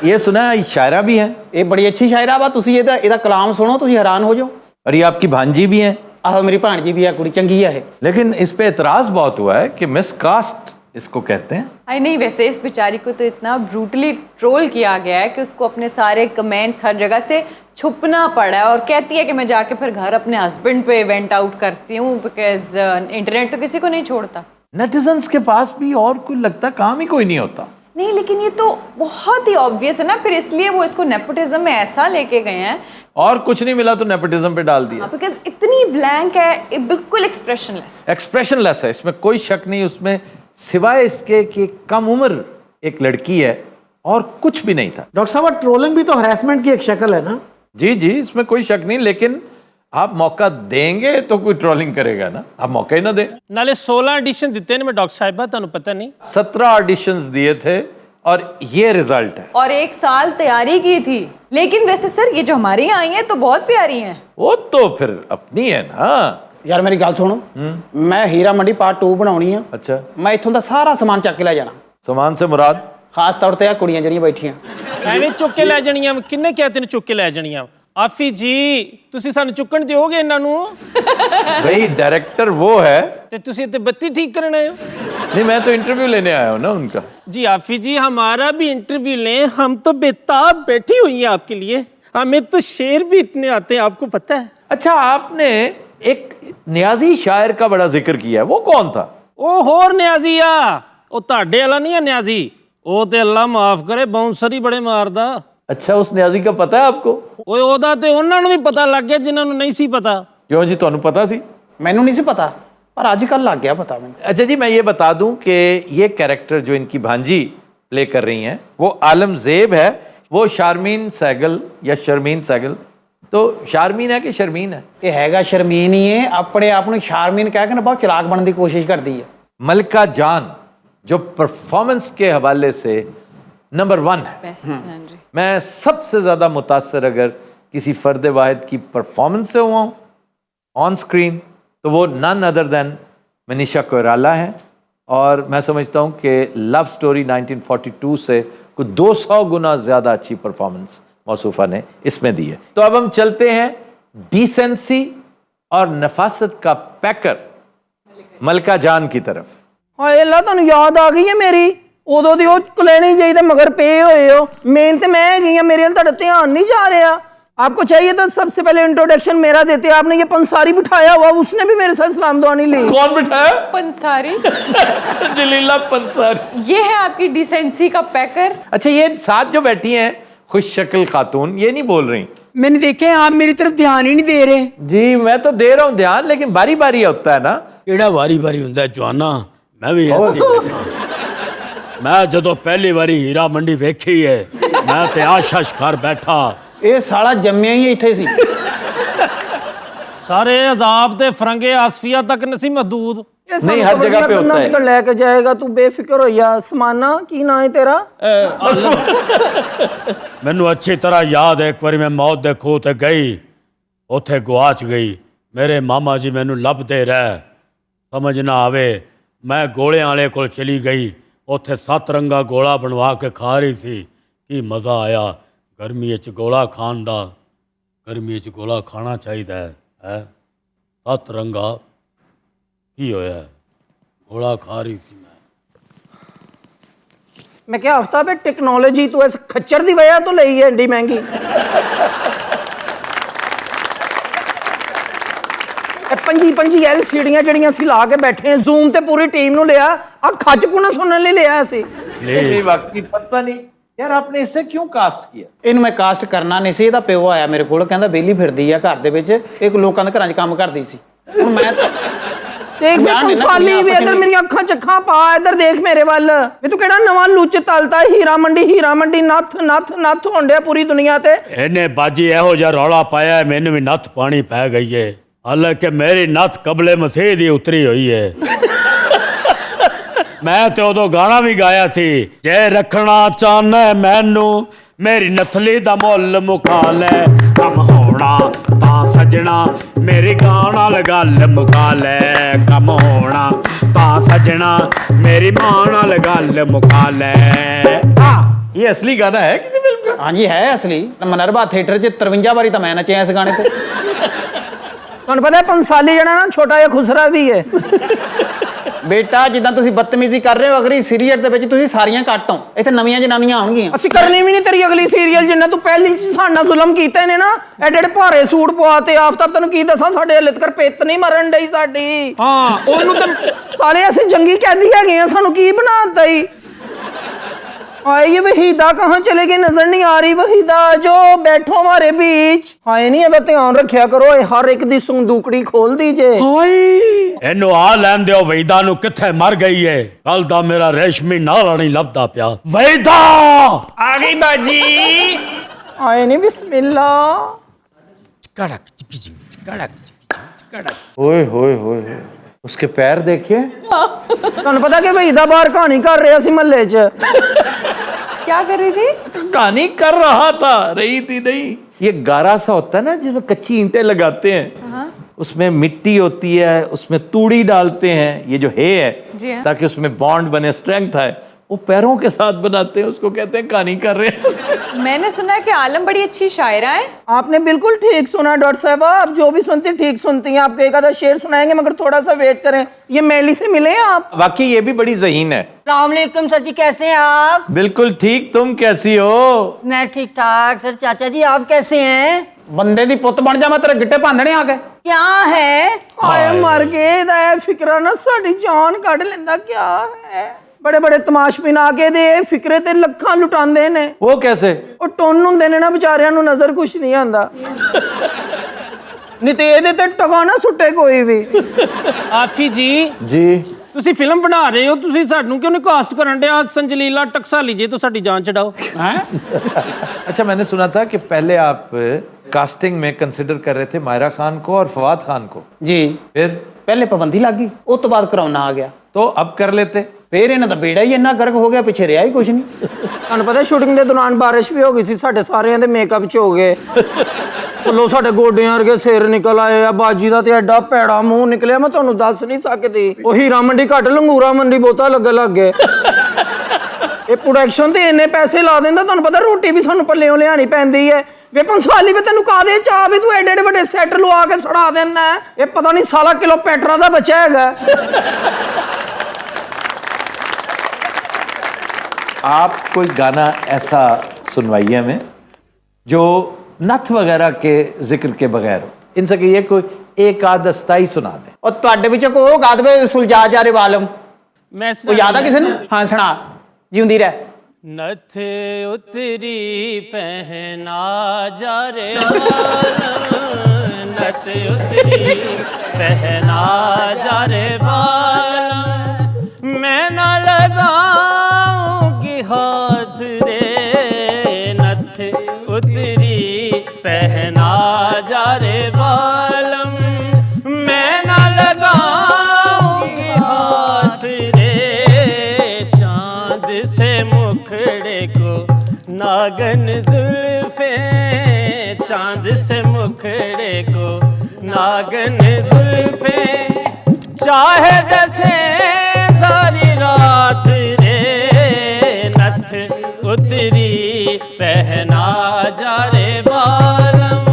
ये सुना है शायरा भी है ਇਹ ਬੜੀ ਅੱਛੀ ਸ਼ਾਇਰਾ ਵਾ, ਤੁਸੀਂ ਇਹਦਾ ਕਲਾਮ ਸੁਣੋ, ਤੁਸੀਂ ਹੈਰਾਨ ਹੋ ਜਾਓ। और ये आपकी भांजी भी है, ਆਹੋ ਮੇਰੀ ਭਾਣਜੀ ਵੀ ਆ, ਕੁੜੀ ਚੰਗੀ ਆ ਇਹ। लेकिन इस पे एतराज बहुत हुआ है कि मिसकास्ट इसको कहते हैं। आई नहीं, वैसे इस बेचारी को तो इतना ब्रूटली ट्रोल किया गया है कि उसको अपने सारे कमेंट्स हर जगह से छुपना पड़ा है, और कहती है कि मैं जाके फिर घर अपने हस्बैंड पे वेंट आउट करती हूँ बिकॉज इंटरनेट तो किसी को नहीं छोड़ता। नेटिजन्स के पास भी और कोई लगता काम ही कोई नहीं होता। नहीं, लेकिन ये तो बहुत ही ऑब्वियस है ना, फिर इसलिए वो इसको नेपोटिज्म में ऐसा लेके गए हैं। और कुछ नहीं मिला तो नेपोटिज्म पे डाल दिया। बिकॉज इतनी ब्लैंक है, बिल्कुल एक्सप्रेशनलेस। एक्सप्रेशनलेस है, इसमें कोई शक नहीं उसमें, सिवाय इसके कि कम उम्र एक लड़की है और कुछ भी नहीं था। डॉक्टर साहब ट्रोलिंग भी तो हरासमेंट की एक शक्ल है ना? जी जी इसमें कोई शक नहीं, लेकिन आप मौका देंगे तो कोई ट्रोलिंग करेगा ना, आप मौका ही ना दें। नाले 16 एडिशन दिते ने मैं डॉक्टर साहिबा, ਤੁਹਾਨੂੰ पता नहीं। 17 ऑडिशंस दिए थे और ये रिजल्ट है। और 1 साल तैयारी की थी, लेकिन वैसे सर ये जो हमारे यहाँ आई हैं तो बहुत प्यारी हैं। वो तो फिर अपनी है ना। ਯਾਰ ਮੇਰੀ ਗੱਲ ਸੁਣੋ, ਮੈਂ ਹੀਰਾ ਮੰਡੀ ਪਾਰਟ 2 ਬਣਾਉਣੀ ਆ। अच्छा ਮੈਂ ਇੱਥੋਂ ਦਾ ਸਾਰਾ ਸਮਾਨ ਚੱਕ ਕੇ ਲੈ ਜਾਣਾ, सामान से मुराद? ਖਾਸ ਤੌਰ ਤੇ ਆ ਕੁੜੀਆਂ ਜਿਹੜੀਆਂ ਬੈਠੀਆਂ। ਐਵੇਂ ਚੁੱਕ ਕੇ ਲੈ ਜਾਣੀਆਂ, ਕਿੰਨੇ ਕਿਹਾ ਤੈਨੂੰ ਚੁੱਕ ਕੇ ਲੈ ਜਾਣੀਆਂ? ਆਫੀ ਜੀ ਤੁਸੀਂ ਸਾਨੂੰ ਚੁੱਕਣ ਦਿਓਗੇ ਇਹਨਾਂ ਨੂੰ? भाई डायरेक्टर वो है। ਤੇ ਤੁਸੀਂ ਇੱਥੇ ਬੱਤੀ ਠੀਕ ਕਰਨ ਆਏ हो? नहीं मैं तो इंटरव्यू लेने आया हूँ ना उनका। जी आफी जी हमारा भी इंटरव्यू लें, हम तो बेताब बैठी हुई हैं आपके लिए, हमें तो शेर भी इतने आते हैं, आपको पता है। अच्छा आपने एक नियाजी शायर का बड़ा जिक्र किया है, वो कौन था? ਉਹ ਹੋਰ ਨਿਆਜ਼ੀ ਆ, ਉਹ ਤੁਹਾਡੇ ਵਾਲਾ ਨਹੀਂ ਆ ਨਿਆਜ਼ੀ, ਉਹ ਤੇ ਅੱਲਾ ਮਾਫ ਕਰੇ ਬਾਉਂਸਰ ਹੀ ਬੜੇ ਮਾਰਦਾ। अच्छा उस नियाजी का पता है आपको? ਓਏ ਉਹਦਾ ਤੇ ਉਹਨਾਂ ਨੂੰ ਵੀ ਪਤਾ ਲੱਗ ਗਿਆ ਜਿਨ੍ਹਾਂ ਨੂੰ ਨਹੀਂ ਸੀ ਪਤਾ। क्यों जी ਤੁਹਾਨੂੰ पता सी? ਮੈਨੂੰ ਨਹੀਂ ਸੀ ਪਤਾ, ਪਰ ਅੱਜ ਕੱਲ ਲੱਗ ਗਿਆ ਪਤਾ ਮੈਨੂੰ। अच्छा जी मैं ये बता दूं कि ये कैरेक्टर जो इनकी भांजी प्ले कर रही हैं वो आलमजेब है, वो शारमीन सहगल या शर्मीन सहगल, तो शारमीन है कि शर्मीन है? ਇਹ ਹੈਗਾ ਸ਼ਰਮੀਨ ਹੀ ਹੈ, ਆਪਣੇ ਆਪ ਨੂੰ ਸ਼ਾਰਮੀਨ ਕਹਿ ਕੇ ਨਾ ਬਹੁਤ ਚਲਾਕ ਬਣਨ ਦੀ ਕੋਸ਼ਿਸ਼ ਕਰਦੀ ਹੈ। मलका जान जो परफॉर्मेंस के हवाले से नंबर 1 है। बेस्ट, हाँ जी। मैं सबसे ज़्यादा मुतासर अगर किसी फ़र्द वाहिद की परफॉर्मेंस से हुआ हूँ ऑन स्क्रीन तो वो none other than Manisha Koirala है। और मैं समझता हूँ कि लव स्टोरी 1942 से कुछ 200 गुना ज़्यादा अच्छी परफॉर्मेंस मौसूफा ने इसमें दी है। तो अब हम चलते हैं डिसेंसी और नफासत का पैकर मलका जान की तरफ। ਹਾਏ ਅੱਲਾ ਤੁਹਾਨੂੰ ਯਾਦ ਆ ਗਈ ਹੈ ਮੇਰੀ ਉਦੋਂ ਦੀ ਉਹ ਕਲੈਣੀ ਜਾਈ ਤੇ ਮਗਰ ਪਏ ਹੋਏ ਹੋ ਮੇਨ ਤੇ मैं गई ਹਾਂ ਮੇਰੇ ਵੱਲ ਤੁਹਾਡਾ ਧਿਆਨ नहीं जा रहा आपको चाहिए तो सबसे पहले इंट्रोडक्शन मेरा देते आपने ये पंसारी बिठाया हुआ उसने भी मेरे साथ सलाम दुआ नहीं ली कौन बिठाया? पंसारी जलीला पंसारी। ये है आपकी डिसेंसी का पैकर। अच्छा ये साथ जो बैठी हैं खुश शक्ल खातून ये नहीं बोल रही। मैंने देखे आप मेरी तरफ ध्यान ही नहीं दे रहे। जी मैं तो दे रहा हूँ ध्यान लेकिन बारी बारी होता है ना। ਕਿਹੜਾ ਵਾਰੀ-ਵਾਰੀ ਹੁੰਦਾ ਜਵਾਨਾ ਮੈਂ ਵੀ ਇੱਥੇ ਹੀ ਬੈਠਾ ਮੈਂ ਜਦੋਂ ਪਹਿਲੀ ਵਾਰੀ ਹੀਰਾ ਮੰਡੀ ਵੇਖੀ ਹੈ ਮੈਂ ਤੇ ਆਸ਼ਸ਼ ਕਰ ਬੈਠਾ ਇਹ ਸਾਲਾ ਜੰਮਿਆ ਹੀ ਇੱਥੇ ਸੀ सारे अजाब ते फरंगे आसफिया तक नसी महदूद। नहीं हर जगह पे होता है। लेके जाएगा तू बेफिक्र हो या समाना की ना है तेरा ਮੈਨੂੰ ਅੱਛੀ ਤਰ੍ਹਾਂ ਯਾਦ ਹੈ ਇੱਕ ਵਾਰੀ ਮੈਂ ਮੌਤ ਦੇ ਖੂਹ ਤੇ ਗਈ ਉੱਥੇ ਗੁਆਚ ਗਈ ਮੇਰੇ ਮਾਮਾ ਜੀ ਮੈਨੂੰ ਲੱਭਦੇ ਰਹਿ ਸਮਝ ਨਾ ਆਵੇ ਮੈਂ ਗੋਲਿਆਂ ਵਾਲੇ ਕੋਲ ਚਲੀ ਗਈ ਉੱਥੇ 7 ਰੰਗਾ ਗੋਲਾ ਬਣਵਾ ਕੇ ਖਾ ਰਹੀ ਸੀ ਕੀ ਮਜ਼ਾ ਆਇਆ ਗਰਮੀ 'ਚ ਗੋਲਾ ਖਾਣ ਦਾ ਗਰਮੀ 'ਚ ਗੋਲਾ ਖਾਣਾ ਚਾਹੀਦਾ ਹੈ 7 ਰੰਗਾ ਕੀ ਹੋਇਆ ਗੋਲਾ ਖਾ ਰਹੀ ਸੀ मैं क्या हफ्ता पे टेक्नोलॉजी तो ऐसे खच्चर दी वजह तो लई है एडी महंगी पंजी LCDियां जड़ियां सी ला के बैठे हैं जूम ते पूरी टीम नु लिया आ खच पुना सुनने ले लिया सी नहीं वाकई पता नहीं यार आपने इससे क्यों कास्ट किया? ਇਹਨੂੰ ਮੈਂ ਕਾਸਟ ਕਰਨਾ ਨਹੀਂ ਸੀ ਇਹਦਾ ਪਿਓ ਆਇਆ ਮੇਰੇ ਕੋਲ ਕਹਿੰਦਾ ਬੇਲੀ ਫਿਰਦੀ ਆ ਘਰ ਦੇ ਵਿੱਚ ਇੱਕ ਲੋਕਾਂ ਦੇ ਘਰਾਂ 'ਚ ਕੰਮ ਕਰਦੀ ਸੀ ਹੁਣ ਮੈਂ ਦੇਖ ਸਾਲੀ ਵੀ ਇਧਰ ਮੇਰੀ ਅੱਖਾਂ ਚੱਖਾਂ ਪਾ ਇਧਰ ਦੇਖ ਮੇਰੇ ਵੱਲ ਵੀ ਤੂੰ ਕਿਹੜਾ ਨਵਾਂ ਲੁੱਚ ਤਲਤਾ ਹੀਰਾ ਮੰਡੀ ਨੱਥ ਹੁੰਡਿਆ ਪੂਰੀ ਦੁਨੀਆ ਤੇ ਇਹਨੇ ਬਾਜੀ ਇਹੋ ਜਿਹਾ ਰੌਲਾ ਪਾਇਆ ਮੈਨੂੰ ਵੀ ਨੱਥ ਪਾਣੀ ਪੈ ਗਈ ਏ ਹਾਲਾਂਕਿ ਮੇਰੀ ਨੱਥ ਕਬਲੇ ਮਸੀਹ ਦੀ ਉਤਰੀ ਹੋਈ ਏ ਮੈਂ ਤੇ ਉਦੋਂ ਗਾਣਾ ਵੀ ਗਾਇਆ ਸੀ ਜੇ ਰੱਖਣਾ ਚਾਹਨਾ ਮੈਨੂੰ ਮੇਰੀ ਨਥਲੀ ਦਾ ਮੁੱਲ ਮੁਕਾ ਲੈ ਕੰਮ ਹੋਣਾ ਤਾਂ ਸਜਣਾ ਮੇਰੀ ਗਾਣ ਨਾਲ ਗੱਲ ਮੁਕਾ ਲੈ ਕੰਮ ਹੋਣਾ ਤਾਂ ਸਜਣਾ ਮੇਰੀ ਮਾਂ ਨਾਲ ਗੱਲ ਮੁਕਾ ਲੈ ये असली गाना है किसी फिल्म का? हाँ जी है असली मनरबा थिएटर 'ਚ 53 ਵਾਰੀ ਤਾਂ ਮੈਂ ਨੱਚਿਆ ਇਸ ਗਾਣੇ ਤੇ ਤੁਹਾਨੂੰ ਪਤਾ ਪੰਸਾਲੀ ਜਿਹੜਾ ਨਾ ਛੋਟਾ ਜਿਹਾ ਖੁਸਰਾ ਵੀ ਹੈ ਬੇਟਾ ਜਿੱਦਾਂ ਤੁਸੀਂ ਬਦਤਮੀਜ਼ੀ ਕਰ ਰਹੇ ਹੋ ਅਗਲੀ ਸੀਰੀਅਲ ਦੇ ਵਿੱਚ ਤੁਸੀਂ ਸਾਰੀਆਂ ਕੱਟ ਹੋ ਇੱਥੇ ਨਵੀਆਂ ਜਨਾਨੀਆਂ ਆਉਣਗੀਆਂ ਅਸੀਂ ਕਰਨੀ ਵੀ ਨਹੀਂ ਤੇਰੀ ਅਗਲੀ ਸੀਰੀਅਲ ਜਿੰਨਾ ਤੂੰ ਪਹਿਲੀ ਚ ਸਾਡਾ ਜ਼ੁਲਮ ਕੀਤਾ ਨੇ ਨਾ ਐਡੇ ਭਾਰੇ ਸੂਟ ਪਵਾ ਤੇ ਆਫਤਾਬ ਤੈਨੂੰ ਕੀ ਦੱਸਾਂ ਸਾਡੇ ਹਲੇ ਤੱਕ ਪਿੱਤ ਨਹੀਂ ਮਰਨ ਡਈ ਸਾਡੀ हाँ ਉਹਨੂੰ ਤਾਂ ਸਾਲੇ ਅਸੀਂ ਜੰਗੀ ਕੈਦੀ ਹੈਗੇ ਆ ਸਾਨੂੰ ਕੀ ਬਣਾਤਾ ਈ आए ये वहीदा कहाँ चले गए नजर नहीं आ रही वहीदा जो बैठो हमारे बीच हाय नहीं है ध्यान रखा करो हर एक दी संदूकड़ी खोल दीजिए ਇਹਨੂੰ ਆ ਲੈਣ ਦਿਓ ਵੈਦਾ ਨੂੰ ਕਿੱਥੇ ਮਰ ਗਈ ਏ ਕੱਲ ਦਾ ਮੇਰਾ ਰੇਸ਼ਮੀ ਨਾਲਾ ਨਹੀਂ ਲੱਭਦਾ ਪਿਆ ਵੈਦਾ आ गई बाजी। आए नहीं बिस्मिल्लाह ਕੜਕ ਕੜਕ ओए होए होए उसके पैर देखिए। ਤੁਹਾਨੂੰ ਪਤਾ ਕਿ ਵਹੀਦਾ ਬਾਹਰ ਕਹਾਣੀ ਕਰ ਰਿਹਾ ਸੀ ਮਹੱਲੇ 'ਚ क्या कर रही थी? कहानी कर रहा था रही थी नहीं। ये गारा सा होता है ना जिसमें कच्ची ईंटें लगाते हैं उसमें मिट्टी होती है उसमें तूड़ी डालते हैं ये जो है जी हाँ। ताकि उसमें बॉन्ड बने स्ट्रेंथ आए वो पैरों के साथ बनाते हैं उसको कहते हैं कहानी कर रहे हैं। मैंने सुना है कि आलम बड़ी अच्छी शायरा है। आपने बिल्कुल ठीक सुना डॉक्टर साहब आप जो भी सुनती ठीक सुनती हैं आपको एक आधा शेर सुनाएंगे मगर थोड़ा सा वेट करें ये मैली से मिले हैं आप वाकई ये भी बड़ी ज़हीन है। सलामकुम सर जी कैसे हैं आप? बिल्कुल ठीक तुम कैसी हो? मैं ठीक ठाक सर। चाचा जी आप कैसे हैं? ਬੰਦੇ ਦੀ ਪੁੱਤ ਬਣ ਜਾ ਮੈਂ ਤੇਰੇ ਗਿੱਟੇ ਭਾਂਦਣੇ ਆ ਕੇ क्या है? ਹਾਏ ਮਰ ਗਏ ਦਾ ਇਹ ਫਿਕਰਾ ਨਾ ਸਾਡੀ ਜਾਨ ਕੱਢ ਲੈਂਦਾ क्या है ਬੜੇ ਬੜੇ ਤਮਾਸ਼ਬੀਨ ਆ ਕੇ ਦੇ ਫਿਕਰੇ ਤੇ ਲੱਖਾਂ ਲੁਟਾਉਂਦੇ ਨੇ वो कैसे? ਉਹ ਟੁੰਨ ਹੁੰਦੇ ਨੇ ਨਾ ਵਿਚਾਰਿਆਂ ਨੂੰ ਨਜ਼ਰ ਕੁਛ ਨਹੀਂ ਆਉਂਦਾ ਨਹੀਂ ਤੇ ਇਹਦੇ ਤੇ ਟਗਾ ਨਾ ਸੁੱਟੇ ਕੋਈ ਵੀ ਆਫੀ ਜੀ जी ਤੁਸੀਂ ਫਿਲਮ ਬਣਾ ਰਹੇ ਹੋ ਤੁਸੀਂ ਸਾਨੂੰ ਕਿਉਂ ਨਹੀਂ ਕਾਸਟ ਕਰਨ ਡਿਆ ਸੰਜਲੀਲਾ ਟਕਸਾਲੀ ਜੇ ਤੋਂ ਸਾਡੀ ਜਾਨ ਛਡਾਓ हैं अच्छा मैंने सुना था कि पहले आप कास्टिंग में कंसिडर कर रहे थे मायरा खान को और फवाद खान को जी फिर ਪਹਿਲੇ ਪਾਬੰਦੀ ਲੱਗ ਗਈ ਉਸ ਤੋਂ ਬਾਅਦ ਕਰੋਨਾ ਆ ਗਿਆ तो अब कर लेते। ਫੇਰ ਇਹਨਾਂ ਦਾ ਬੇੜਾ ਹੀ ਇੰਨਾ ਗਰਕ ਹੋ ਗਿਆ ਪਿੱਛੇ ਰਿਹਾ ਹੀ ਕੁਛ ਨਹੀਂ ਤੁਹਾਨੂੰ ਪਤਾ ਸ਼ੂਟਿੰਗ ਦੇ ਦੌਰਾਨ ਬਾਰਿਸ਼ ਵੀ ਹੋ ਗਈ ਸੀ ਸਾਡੇ ਸਾਰਿਆਂ ਦੇ ਮੇਕਅਪ 'ਚ ਹੋ ਗਏ ਚਲੋ ਸਾਡੇ ਗੋਡਿਆਂ ਵਰਗੇ ਸਿਰ ਨਿਕਲ ਆਏ ਆ ਬਾਜੀ ਦਾ ਤੇ ਐਡਾ ਭੈੜਾ ਮੂੰਹ ਨਿਕਲਿਆ ਮੈਂ ਤੁਹਾਨੂੰ ਦੱਸ ਨਹੀਂ ਸਕਦੀ ਉਹ ਹੀਰਾ ਮੰਡੀ ਘੱਟ ਲੰਗੂਰਾ ਮੰਡੀ ਬਹੁਤਾ ਲੱਗਣ ਲੱਗ ਗਏ ਇਹ ਪ੍ਰੋਡਕਸ਼ਨ ਤੇ ਇੰਨੇ ਪੈਸੇ ਲਾ ਦਿੰਦਾ, ਤੁਹਾਨੂੰ ਪਤਾ ਰੋਟੀ ਵੀ ਸਾਨੂੰ ਪੱਲਿਓਂ ਲਿਆਣੀ ਪੈਂਦੀ ਹੈ। ਵੇ ਪੰਸਾਲੀ ਵੇ ਤੈਨੂੰ ਕਾਹਦੇ ਚਾਹ ਵੀ ਤੂੰ ਐਡੇ ਐਡੇ ਵੱਡੇ ਸੈੱਟ ਲਵਾ ਕੇ ਛੜਾ ਦਿੰਦਾ ਹੈ। ਇਹ ਪਤਾ ਨਹੀਂ ਸਾਲਾ ਕਿਲੋ ਪੈਟਰਾ ਦਾ ਬੱਚਾ ਹੈਗਾ। आप कोई गाना ऐसा सुनवाइए हमें जो नथ वगैरह के जिक्र के बगैर हो। इनसे कहिए कोई एक आध अस्थाई सुना दे। ਉਹ ਤੁਹਾਡੇ ਵਿੱਚੋਂ ਕੋਈ ਉਹ ਗਾ ਦੇਵੇ ਸੁਲਝਾ ਜਾ ਰੇ ਵਾਲਮ। मैं ਉਹ ਯਾਦ ਆ ਕਿਸੇ ਨੂੰ? ਹਾਂ ਸੁਣਾ, ਜਿਉਂਦੀ ਰਹਿ। नथ उतरी पहना जा रे बालम, नथ उतरी पहना जा रे बालम, मैं न लगाऊंगी हाथ रे, नथ उतरी पहना जा रे बालम, मैं न लगाऊंगी हाथ रे, चांद से मुखड़े को नागन जुल्फे, चांद से मुखड़े को नागन जुल्फे, चाहे डसे सारी रात रे, नथ उतरी पहना जा रे बालम।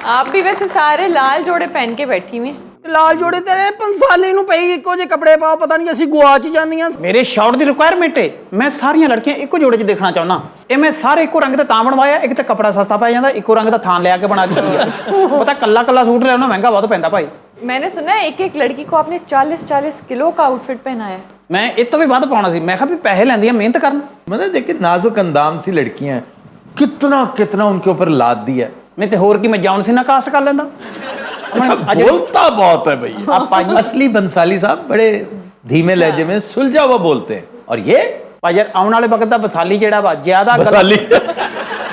आप भी वैसे सारे लाल जोड़े पहन के बैठी हुई हैं। ਲਾਲ ਜੋੜੇ ਤੇਰੇ ਪੰਸਾਲੀ ਨੂੰ ਪਈ ਇੱਕੋ ਜਿਹੇ ਕੱਪੜੇ ਪਾਓ, ਪਤਾ ਨਹੀਂ ਅਸੀਂ ਗੁਆਚ ਜਾਂਦੀਆਂ। ਮੇਰੇ ਸ਼ਾਟ ਦੀ ਰਿਕੁਆਇਰਮੈਂਟ ਹੈ, ਮੈਂ ਸਾਰੀਆਂ ਲੜਕੀਆਂ ਇੱਕੋ ਜੋੜੇ 'ਚ ਦੇਖਣਾ ਚਾਹੁੰਦਾ। ਇਹ ਮੈਂ ਸਾਰੇ ਇੱਕੋ ਰੰਗ ਦਾ ਤਾਂ ਬਣਵਾਇਆ, ਇੱਕ ਤਾਂ ਕੱਪੜਾ ਸਸਤਾ ਪੈ ਜਾਂਦਾ, ਇੱਕੋ ਰੰਗ ਦਾ ਥਾਂ ਲਿਆ ਕੇ ਬਣਾ ਦਿੱਤੀ ਹੈ। ਪਤਾ ਕੱਲਾ ਕੱਲਾ ਸੂਟ ਲਿਆਉਣਾ ਮਹਿੰਗਾ ਬਹੁਤ ਪੈਂਦਾ ਭਾਈ। मैंने सुना है एक एक लड़की को आपने 40-40 किलो का आउटफिट पहनाया है। ਮੈਂ ਇਹ ਤੋਂ ਵੀ ਵੱਧ ਪਾਉਣਾ ਸੀ। ਮੈਂ ਕਿਹਾ ਵੀ ਪੈਸੇ ਲੈਂਦੀਆਂ ਮਿਹਨਤ ਕਰਨ। मतलब देखिए नाजुक अंदाम सी लड़कियां हैं, कितना कितना उनके ऊपर लाद दिया है। ਮੈਂ ਤੇ ਹੋਰ ਕੀ ਮੈਂ ਜੌਨ ਸੀ ਨਾ ਕਾਸਟ ਕਰ ਲੈਂਦਾ। बोलता बहुत है भैया। असली बंसाली साहब बड़े धीमे लहजे में सुलझा हुआ बोलते हैं, और ये ਭਾਈ ਯਾਰ ਆਉਣ ਵਾਲੇ ਵਕਤ ਦਾ ਬਸਾਲੀ ਜਿਹੜਾ ਵਾ ਜ਼ਿਆਦਾ बसाली।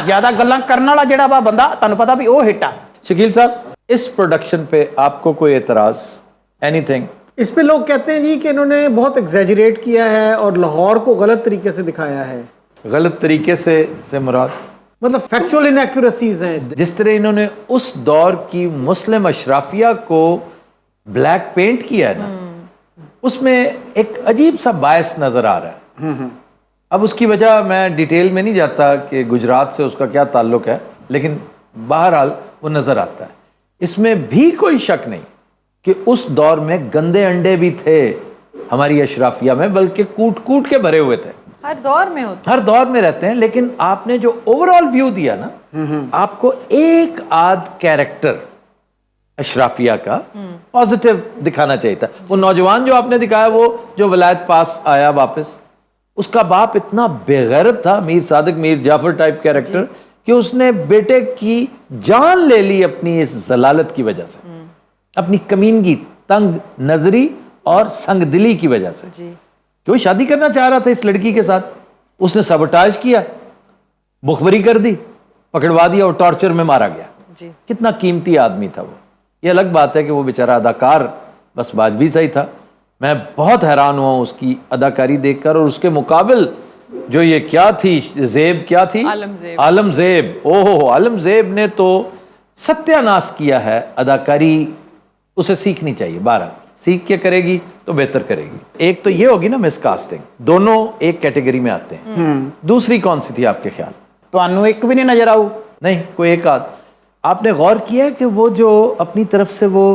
ਜ਼ਿਆਦਾ ਗੱਲਾਂ ਕਰਨ ਵਾਲਾ ਜਿਹੜਾ ਵਾ ਬੰਦਾ, ਤੁਹਾਨੂੰ ਪਤਾ ਵੀ ਉਹ ਹਿੱਟ ਆ। शकील साहब, इस प्रोडक्शन पे आपको कोई एतराज, एनीथिंग? इस पे लोग कहते हैं जी कि इन्होंने बहुत एग्जैजरेट किया है और लाहौर को गलत तरीके से दिखाया है। गलत तरीके से मुराद मतलब फैक्चुअल इनएक्यूरेसीज हैं इसमें। जिस तरह इन्होंने उस दौर की मुस्लिम अशराफिया को ब्लैक पेंट किया है ना, उसमें एक अजीब सा बायस नजर आ रहा है। अब उसकी वजह मैं डिटेल में नहीं जाता कि गुजरात से उसका क्या ताल्लुक है, लेकिन बहरहाल वो नजर आता है। इसमें भी कोई शक नहीं कि उस दौर में गंदे अंडे भी थे हमारी अशराफिया में, बल्कि कूट कूट के भरे हुए थे। हर दौर में होता हर दौर में रहते हैं, लेकिन आपने जो ओवरऑल व्यू दिया ना, आपको एक आध कैरेक्टर अशराफिया का पॉजिटिव दिखाना चाहिए था। वो नौजवान जो आपने दिखाया, वो जो वलायत पास आया वापस, उसका बाप इतना बेगैरत था, मीर सादिक मीर जाफर टाइप कैरेक्टर, कि उसने बेटे की जान ले ली अपनी इस जलालत की वजह से, अपनी कमीनगी, तंग नजरी और संगदिली की वजह से। कि वो शादी करना चाह रहा था इस लड़की के साथ, उसने सबटाज किया, मुखबरी कर दी, पकड़वा दिया और टॉर्चर में मारा गया। जी। कितना कीमती आदमी था वो। ये अलग बात है कि वो बेचारा अदाकार बस वाजबी सही था। मैं बहुत हैरान हुआ उसकी अदाकारी देखकर, और उसके मुकाबिल जो ये क्या थी, जेब क्या थी, आलमजेब। आलमजेब, ओहो, आलमजेब ने तो सत्यानाश किया है। अदाकारी उसे सीखनी चाहिए, 12 सीख के करेगी तो बेहतर करेगी। एक तो ये होगी ना मिसकास्टिंग, दोनों एक कैटेगरी में आते हैं। दूसरी कौन सी थी आपके ख्याल? ਤੁਹਾਨੂੰ ਇੱਕ ਵੀ ਨਹੀਂ नजर आऊ? नहीं, कोई एक आध। आपने गौर किया है कि वो जो अपनी तरफ से वो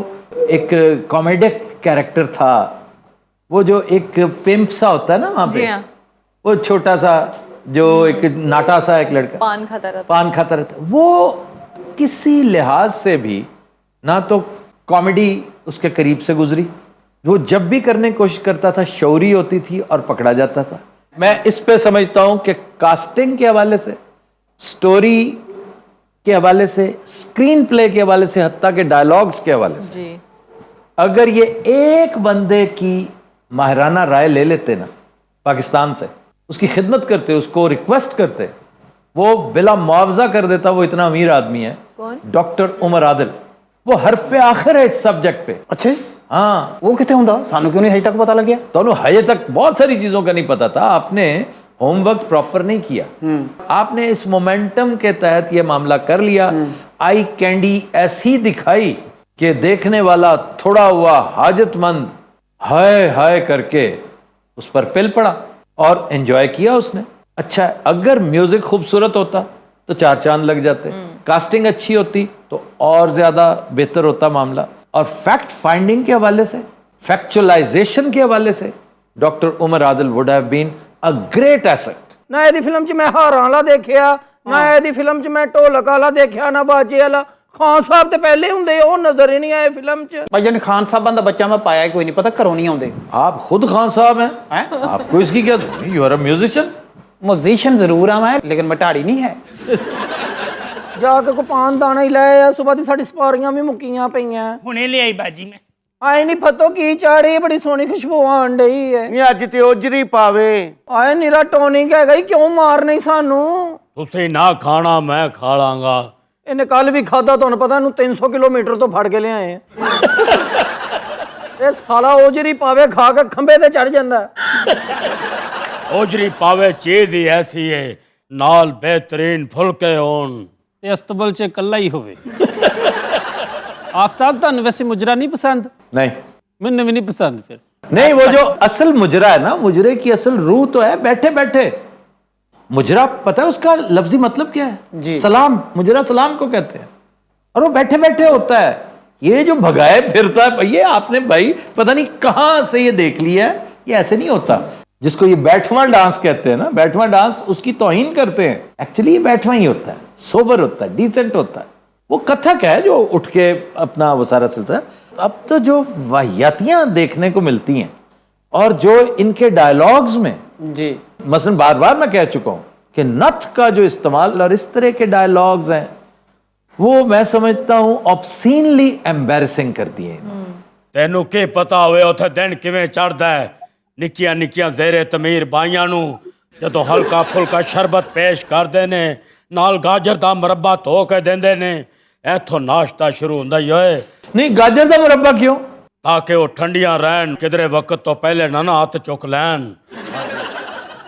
एक कॉमेडिक कैरेक्टर था, वो जो एक पिम्प सा होता है ना वहां जी पे, हाँ। वो छोटा सा जो एक नाटा सा एक लड़का पान खाता रहता। पान खाता रहता, वो किसी लिहाज से भी ना तो कॉमेडी उसके करीब से गुजरी। वो जब भी करने की कोशिश करता था शौरी होती थी और पकड़ा जाता था। मैं इस पे समझता हूं कि कास्टिंग के हवाले से, स्टोरी के हवाले से, स्क्रीन प्ले के हवाले से, हत्ता के डायलॉग्स के हवाले से, जी। अगर ये एक बंदे की माहिराना राय ले लेते ना पाकिस्तान से, उसकी खिदमत करते, उसको रिक्वेस्ट करते, वो बिला मुआवजा कर देता। वो इतना अमीर आदमी है। कौन? डॉक्टर उमर आदिल। वो हरफ आखिर है इस सब्जेक्ट पे। ਅੱਛਾ हाँ, ਉਹ ਕਿੱਥੇ ਹੁੰਦਾ? ਸਾਨੂੰ ਕਿਉਂ ਨਹੀਂ ਹਜੇ ਤੱਕ ਪਤਾ ਲੱਗਿਆ? दोनों हजे तक बहुत सारी चीजों का नहीं पता था। आपने होमवर्क प्रॉपर नहीं किया। आपने इस मोमेंटम के तहत यह मामला कर लिया। आई कैंडी ऐसी दिखाई कि देखने वाला थोड़ा हुआ हाजतमंद हाय हाय करके उस पर पिल पड़ा और एंजॉय किया उसने। अच्छा, अगर म्यूजिक खूबसूरत होता तो 4 चांद लग जाते, कास्टिंग अच्छी होती तो और ज्यादा बेहतर होता मामला। और फैक्ट फाइंडिंग के हवाले से, फैक्चुअलाइजेशन के हवाले से doctor Umar Adil would have been a great asset. ना ਇਹਦੀ ਫਿਲਮ 'ਚ ਮੈਂ ਹਾਰਾਂ ਵਾਲਾ ਦੇਖਿਆ, ਨਾ ਇਹਦੀ ਫਿਲਮ 'ਚ ਮੈਂ ਢੋਲਕ ਵਾਲਾ ਦੇਖਿਆ, ਨਾ ਬਾਜੇ ਵਾਲਾ। ਖਾਨ ਸਾਹਿਬ ਤੇ ਪਹਿਲੇ ਹੁੰਦੇ, ਉਹ ਨਜ਼ਰ ਹੀ ਨਹੀਂ ਆਏ ਫਿਲਮ 'ਚ। ਭਾਈ ਜਾਨ ਖਾਨ ਸਾਹਿਬਾਂ ਦਾ ਬੱਚਾ ਮੈਂ ਪਾਇਆ ਕੋਈ ਨਹੀਂ, ਪਤਾ ਘਰੋਂ ਨਹੀਂ ਆਉਂਦੇ। आप खुद खान साहब हैं? आपको इसकी क्या, you are a musician. Musician जरूर हाँ मैं, लेकिन मैं ढाड़ी नहीं है। जाके को पान दाना ही ले आ, सुबह दी साडी सपारियां भी मुक्कियां पईयां। हुणे ले आई बाजी में आए नहीं फतो की चाड़ी, बड़ी सोहनी खुशबू आण डई है। ਨਹੀਂ ਅੱਜ ਤੇ ਉਜਰੀ ਪਾਵੇ। आए नीरा टॉनिक है गई, क्यों मार नहीं सानू? ਤੁਸੀਂ ਨਾ ਖਾਣਾ ਮੈਂ ਖਾ ਲਾਂਗਾ। ਇਹਨੇ ਕੱਲ ਵੀ ਖਾਦਾ, ਤੁਹਾਨੂੰ ਪਤਾ ਇਹਨੂੰ 300 ਕਿਲੋਮੀਟਰ ਤੋਂ ਫੜ ਕੇ ਲਿਆਏ। ਇਹ ਸਾਲਾ ओजरी पावे खा के खंबे ते चढ़ ਜਾਂਦਾ। ओजरी पावे चीज ही ऐसी है, नाल बेहतरीन फुलके होन ਤੇ ਅਸਤਬਲ 'ਚ ਇਕੱਲਾ ਹੀ ਹੋਵੇ। ਆਫਤਾਬ ਤੁਹਾਨੂੰ ਵੈਸੇ ਮੁਜਰਾ नहीं पसंद? नहीं, ਮੈਨੂੰ ਵੀ नहीं पसंद। फिर नहीं, वो जो असल मुजरा है ना, मुजरे की असल रूह तो है बैठे बैठे। मुजरा पता है उसका लफ्जी मतलब क्या है? जी। सलाम। मुजरा सलाम को कहते हैं, और वो बैठे बैठे होता है। ये जो भगाए फिरता है, ये आपने भाई पता नहीं कहां से ये देख लिया है। ये ऐसे नहीं होता। जिसको ये बैठवां डांस कहते हैं ना, बैठवां डांस, उसकी तौहीन करते हैं। एक्चुअली ये बैठवां ही होता है, सोबर होता है, डिसेंट होता है। वो कथक है जो उठ के अपना वो सारा सिलसिला। अब तो जो वाहियातियां देखने को मिलती हैं और जो इनके डायलॉग्स में, जी मसलन बार बार मैं कह चुका हूं कि नथ का जो इस्तेमाल और इस तरह के डायलॉग्स हैं, वो मैं समझता हूं ऑब्सीनली एम्बैरेसिंग कर दिए। ਤੈਨੂੰ ਕੀ ਪਤਾ ਹੋਵੇ ਉੱਥੇ ਦਿਨ ਕਿਵੇਂ ਚੜਦਾ ਹੈ। ਨਿੱਕੀਆਂ ਨਿੱਕੀਆਂ ਜ਼ੇਰੇ ਤਮੀਰ ਬਾਈਆਂ ਨੂੰ ਜਦੋਂ ਹਲਕਾ ਫੁਲਕਾ ਸ਼ਰਬਤ ਪੇਸ਼ ਕਰਦੇ ਨੇ, ਨਾਲ ਗਾਜਰ ਦਾ ਮੁਰੱਬਾ ਧੋ ਕੇ ਦਿੰਦੇ ਨੇ, ਇੱਥੋਂ ਨਾਸ਼ਤਾ ਸ਼ੁਰੂ ਹੁੰਦਾ ਹੀ ਹੋਏ। नहीं, गाजर का मुरब्बा क्यों? ਤਾਂ ਕਿ ਉਹ ਠੰਡੀਆਂ ਰਹਿਣ, ਕਿਧਰੇ ਵਕਤ ਤੋਂ ਪਹਿਲੇ ਨਾ ਹੱਥ ਚੁੱਕ ਲੈਣ।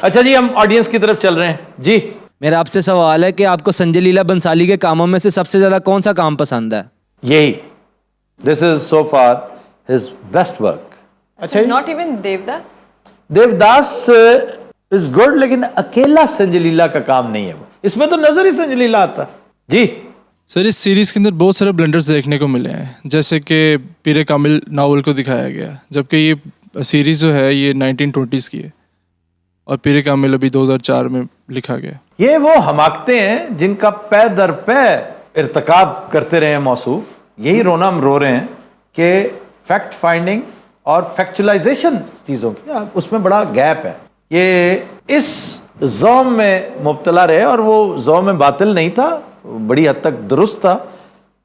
अच्छा जी, हम ऑडियंस की तरफ चल रहे हैं जी। मेरा आपसे सवाल है कि आपको संजय लीला बंसाली के कामों में से सबसे ज्यादा कौन सा काम पसंद है? यही, this is so far his best work. अच्छा जी। Not even Devdas. Devdas is good, लेकिन अकेला संजय लीला का काम नहीं है वो। इसमें तो नजर ही संजय लीला आता जी। सर, इस सीरीज़ के अंदर बहुत सारे ब्लंडर्स देखने को मिले हैं, जैसे कि पीरे कामिल नावल को दिखाया गया, जबकि ये सीरीज़ जो है ये 1920s की है और पीरे कामिल अभी 2004 में लिखा गया। ये वो हमाकते हैं जिनका पै दर पै इर्तकाब करते रहे हैं मौसूफ। यही रोना हम रो रहे हैं कि फैक्ट फाइंडिंग और फैक्चुअलाइजेशन चीज़ों की, उसमें बड़ा गैप है। ये इस ज़ौम में मुब्तला रहे, और वो ज़ौम में बातिल नहीं था, बड़ी हद तक दुरुस्त था।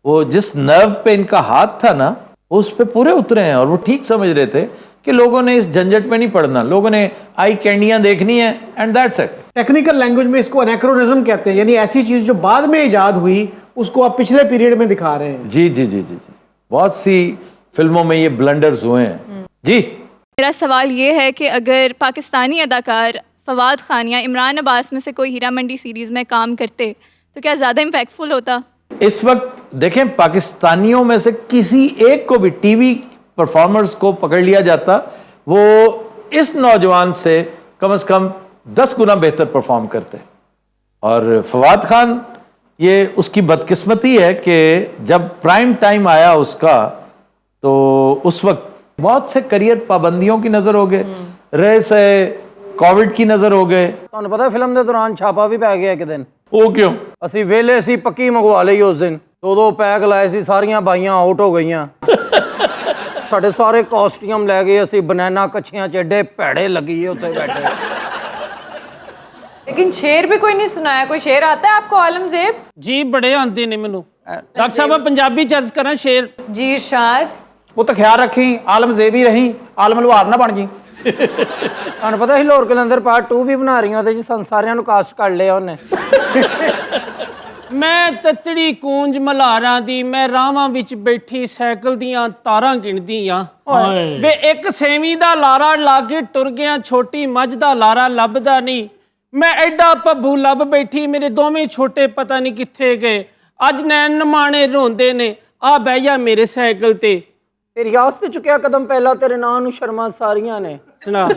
वो जिस नर्व पे इनका हाथ था ना, वो उस पे पूरे उतरे हैं, और वो ठीक समझ रहे थे कि लोगों ने इस झंझट में नहीं पड़ना, लोगों ने आई कैंडियां देखनी है, and that's it. Technical language में इसको एनेक्रोनिज्म कहते हैं, यानी ऐसी चीज जो बाद में इजाद हुई उसको आप पिछले पीरियड में दिखा रहे हैं। जी जी जी जी जी, बहुत सी फिल्मों में ये ब्लंडर्स हुए हैं जी। मेरा सवाल ये है कि अगर पाकिस्तानी अदाकार फवाद खान या इमरान अब्बास में से कोई हीरा मंडी सीरीज़ में काम करते तो क्या ज़्यादा इम्पैक्टफुल होता? इस वक्त देखें, पाकिस्तानियों में से किसी एक को भी टीवी परफॉर्मर्स को पकड़ लिया जाता, वो इस नौजवान से कम 10 गुना बेहतर परफॉर्म करते। और फवाद खान, ये उसकी बदकिस्मती है कि जब प्राइम टाइम आया उसका, तो उस वक्त बहुत से करियर पाबंदियों की नज़र हो गए, रहे से कोविड की नज़र हो गए। ਤੁਹਾਨੂੰ ਪਤਾ ਫਿਲਮ ਦੇ ਦੌਰਾਨ ਛਾਪਾ ਵੀ ਪੈ ਗਿਆ ਇੱਕ ਦਿਨ। वो क्यों? ਅਸੀਂ ਵੇਲੇ ਸੀ, ਪੱਕੀ ਮੰਗਵਾ ਲਈ ਉਸ ਦਿਨ। 2 ਪੈਕ ਲਾਏ ਸੀ, ਸਾਰੀਆਂ ਬਾਈਆਂ ਆਊਟ ਹੋ ਗਈਆਂ। ਸਾਡੇ ਸਾਰੇ ਕਾਸਟਿਊਮ ਲੈ ਗਏ ਅਸੀਂ, ਬਨਾਨਾ ਕੱਛੀਆਂ ਚ ਏਡੇ ਭੈੜੇ ਲੱਗੀ ਉੱਥੇ ਬੈਠੇ। लेकिन शेर भी कोई नहीं सुनाया। कोई शेर आता है आपको औरंगजेब? जी बड़े आते ने मैनू। डॉक्टर साहब पंजाबी च अर्ज करा शेर। जी इरशाद। ਉਹ ਤਾਂ ਖਿਆਲ ਰੱਖੀ, ਆਲਮਜ਼ੇਬ ਹੀ ਰਹੀ, ਆਲਮ ਲੁਹਾਰ ਨਾ ਬਣ ਜੀ। ਤੁਹਾਨੂੰ ਪਤਾ ਸੀ ਲਾਹੌਰ ਕਲੰਦਰ ਪਾਰਟ 2 ਵੀ ਬਣਾ ਰਹੀ ਉਹਦੇ ਚ, ਸਾਰਿਆਂ ਨੂੰ ਕਾਸਟ ਕਰ ਲਿਆ ਉਹਨੇ। ਮੈਂ ਤਤੜੀ ਕੂੰਜ ਮਲਹਾਰਾਂ ਦੀ, ਮੈਂ ਰਾਵਾਂ ਵਿੱਚ ਬੈਠੀ ਸਾਈਕਲ ਦੀਆਂ ਤਾਰਾਂ ਗਿਣਦੀ ਆ। ਵੇ ਇੱਕ ਸੇਵੀਂ ਦਾ ਲਾਰਾ ਲਾ ਕੇ ਟੁਰ ਗਿਆ, ਛੋਟੀ ਮੱਝ ਦਾ ਲਾਰਾ ਲੱਭਦਾ ਨਹੀਂ। ਮੈਂ ਐਡਾ ਭੱਬੂ ਲੱਭ ਬੈਠੀ, ਮੇਰੇ ਦੋਵੇਂ ਛੋਟੇ ਪਤਾ ਨਹੀਂ ਕਿੱਥੇ ਗਏ। ਅੱਜ ਨੈਣ ਨਮਾਣੇ ਰੋਂਦੇ ਨੇ, ਆ ਬਹਿ ਜਾ ਮੇਰੇ ਸਾਈਕਲ ਤੇ। ਤੇਰੀ ਆਸਤੇ ਚੁੱਕਿਆ ਕਦਮ ਪਹਿਲਾਂ ਤੇਰੇ ਨਾਂ ਨੂੰ ਸ਼ਰਮਾ ਸਾਰੀਆਂ ਨੇ ਸੁਣਾ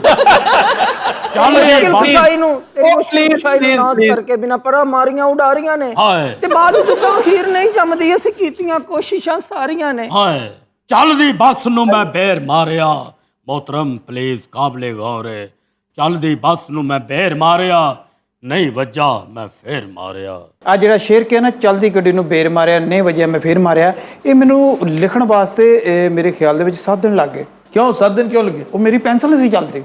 ਚੱਲ ਜੀ ਮੁਸ਼ਕਿਲ ਨੂੰ ਤੇਰੀ ਮੁਸ਼ਕਿਲ ਸ਼ਾਇਦ ਨਾਸ ਕਰਕੇ ਬਿਨਾ ਪੜਾ ਮਾਰੀਆਂ ਉਡਾਰੀਆਂ ਨੇ ਹਾਏ ਤੇ ਬਾਅਦ ਵਿੱਚ ਤਾਂ ਅਖੀਰ ਨਹੀਂ ਜੰਮਦੀ ਅਸੀਂ ਕੀਤੀਆਂ ਕੋਸ਼ਿਸ਼ਾਂ ਸਾਰੀਆਂ ਨੇ ਹਾਏ ਚੱਲਦੀ ਬੱਸ ਨੂੰ ਮੈਂ ਬੇਰ ਮਾਰਿਆ मोहतरम प्लीज काबले गौर है ਚੱਲਦੀ ਬੱਸ ਨੂੰ ਮੈਂ ਬੇਰ ਮਾਰਿਆ ਨਹੀਂ ਵੱਜਾ ਮੈਂ ਫੇਰ ਮਾਰਿਆ ਆ ਜਿਹੜਾ ਸ਼ੇਰ ਕਿਹਾ ਨਾ ਚਲਦੀ ਗੱਡੀ ਨੂੰ ਬੇਰ ਮਾਰਿਆ ਨਹੀਂ ਵਜਿਆ ਮੈਂ ਫੇਰ ਮਾਰਿਆ ਇਹ ਮੈਨੂੰ ਲਿਖਣ ਵਾਸਤੇ ਮੇਰੇ ਖਿਆਲ ਦੇ ਵਿੱਚ 7 ਦਿਨ ਲੱਗ ਗਏ क्यों 7 दिन क्यों लगे? ਉਹ ਮੇਰੀ ਪੈਨਸਲ ਨਹੀਂ ਸੀ ਚੱਲਦੀ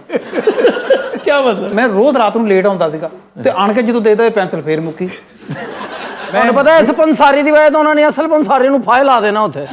क्या मतलब? ਮੈਂ ਰੋਜ਼ ਰਾਤ ਨੂੰ ਲੇਟ ਆਉਂਦਾ ਸੀਗਾ ਤੇ ਆਣ ਕੇ ਜਦੋਂ ਦੇਖਦਾ ਇਹ ਪੈਨਸਲ ਫੇਰ ਮੁੱਕੀ ਮੈਨੂੰ ਪਤਾ ਇਸ ਪੰਸਾਰੀ ਦੀ ਵਜ੍ਹਾ ਤੋਂ ਉਹਨਾਂ ਨੇ ਅਸਲ ਪੰਸਾਰੀ ਨੂੰ ਫਾਇਲ ਲਾ ਦੇਣਾ ਉੱਥੇ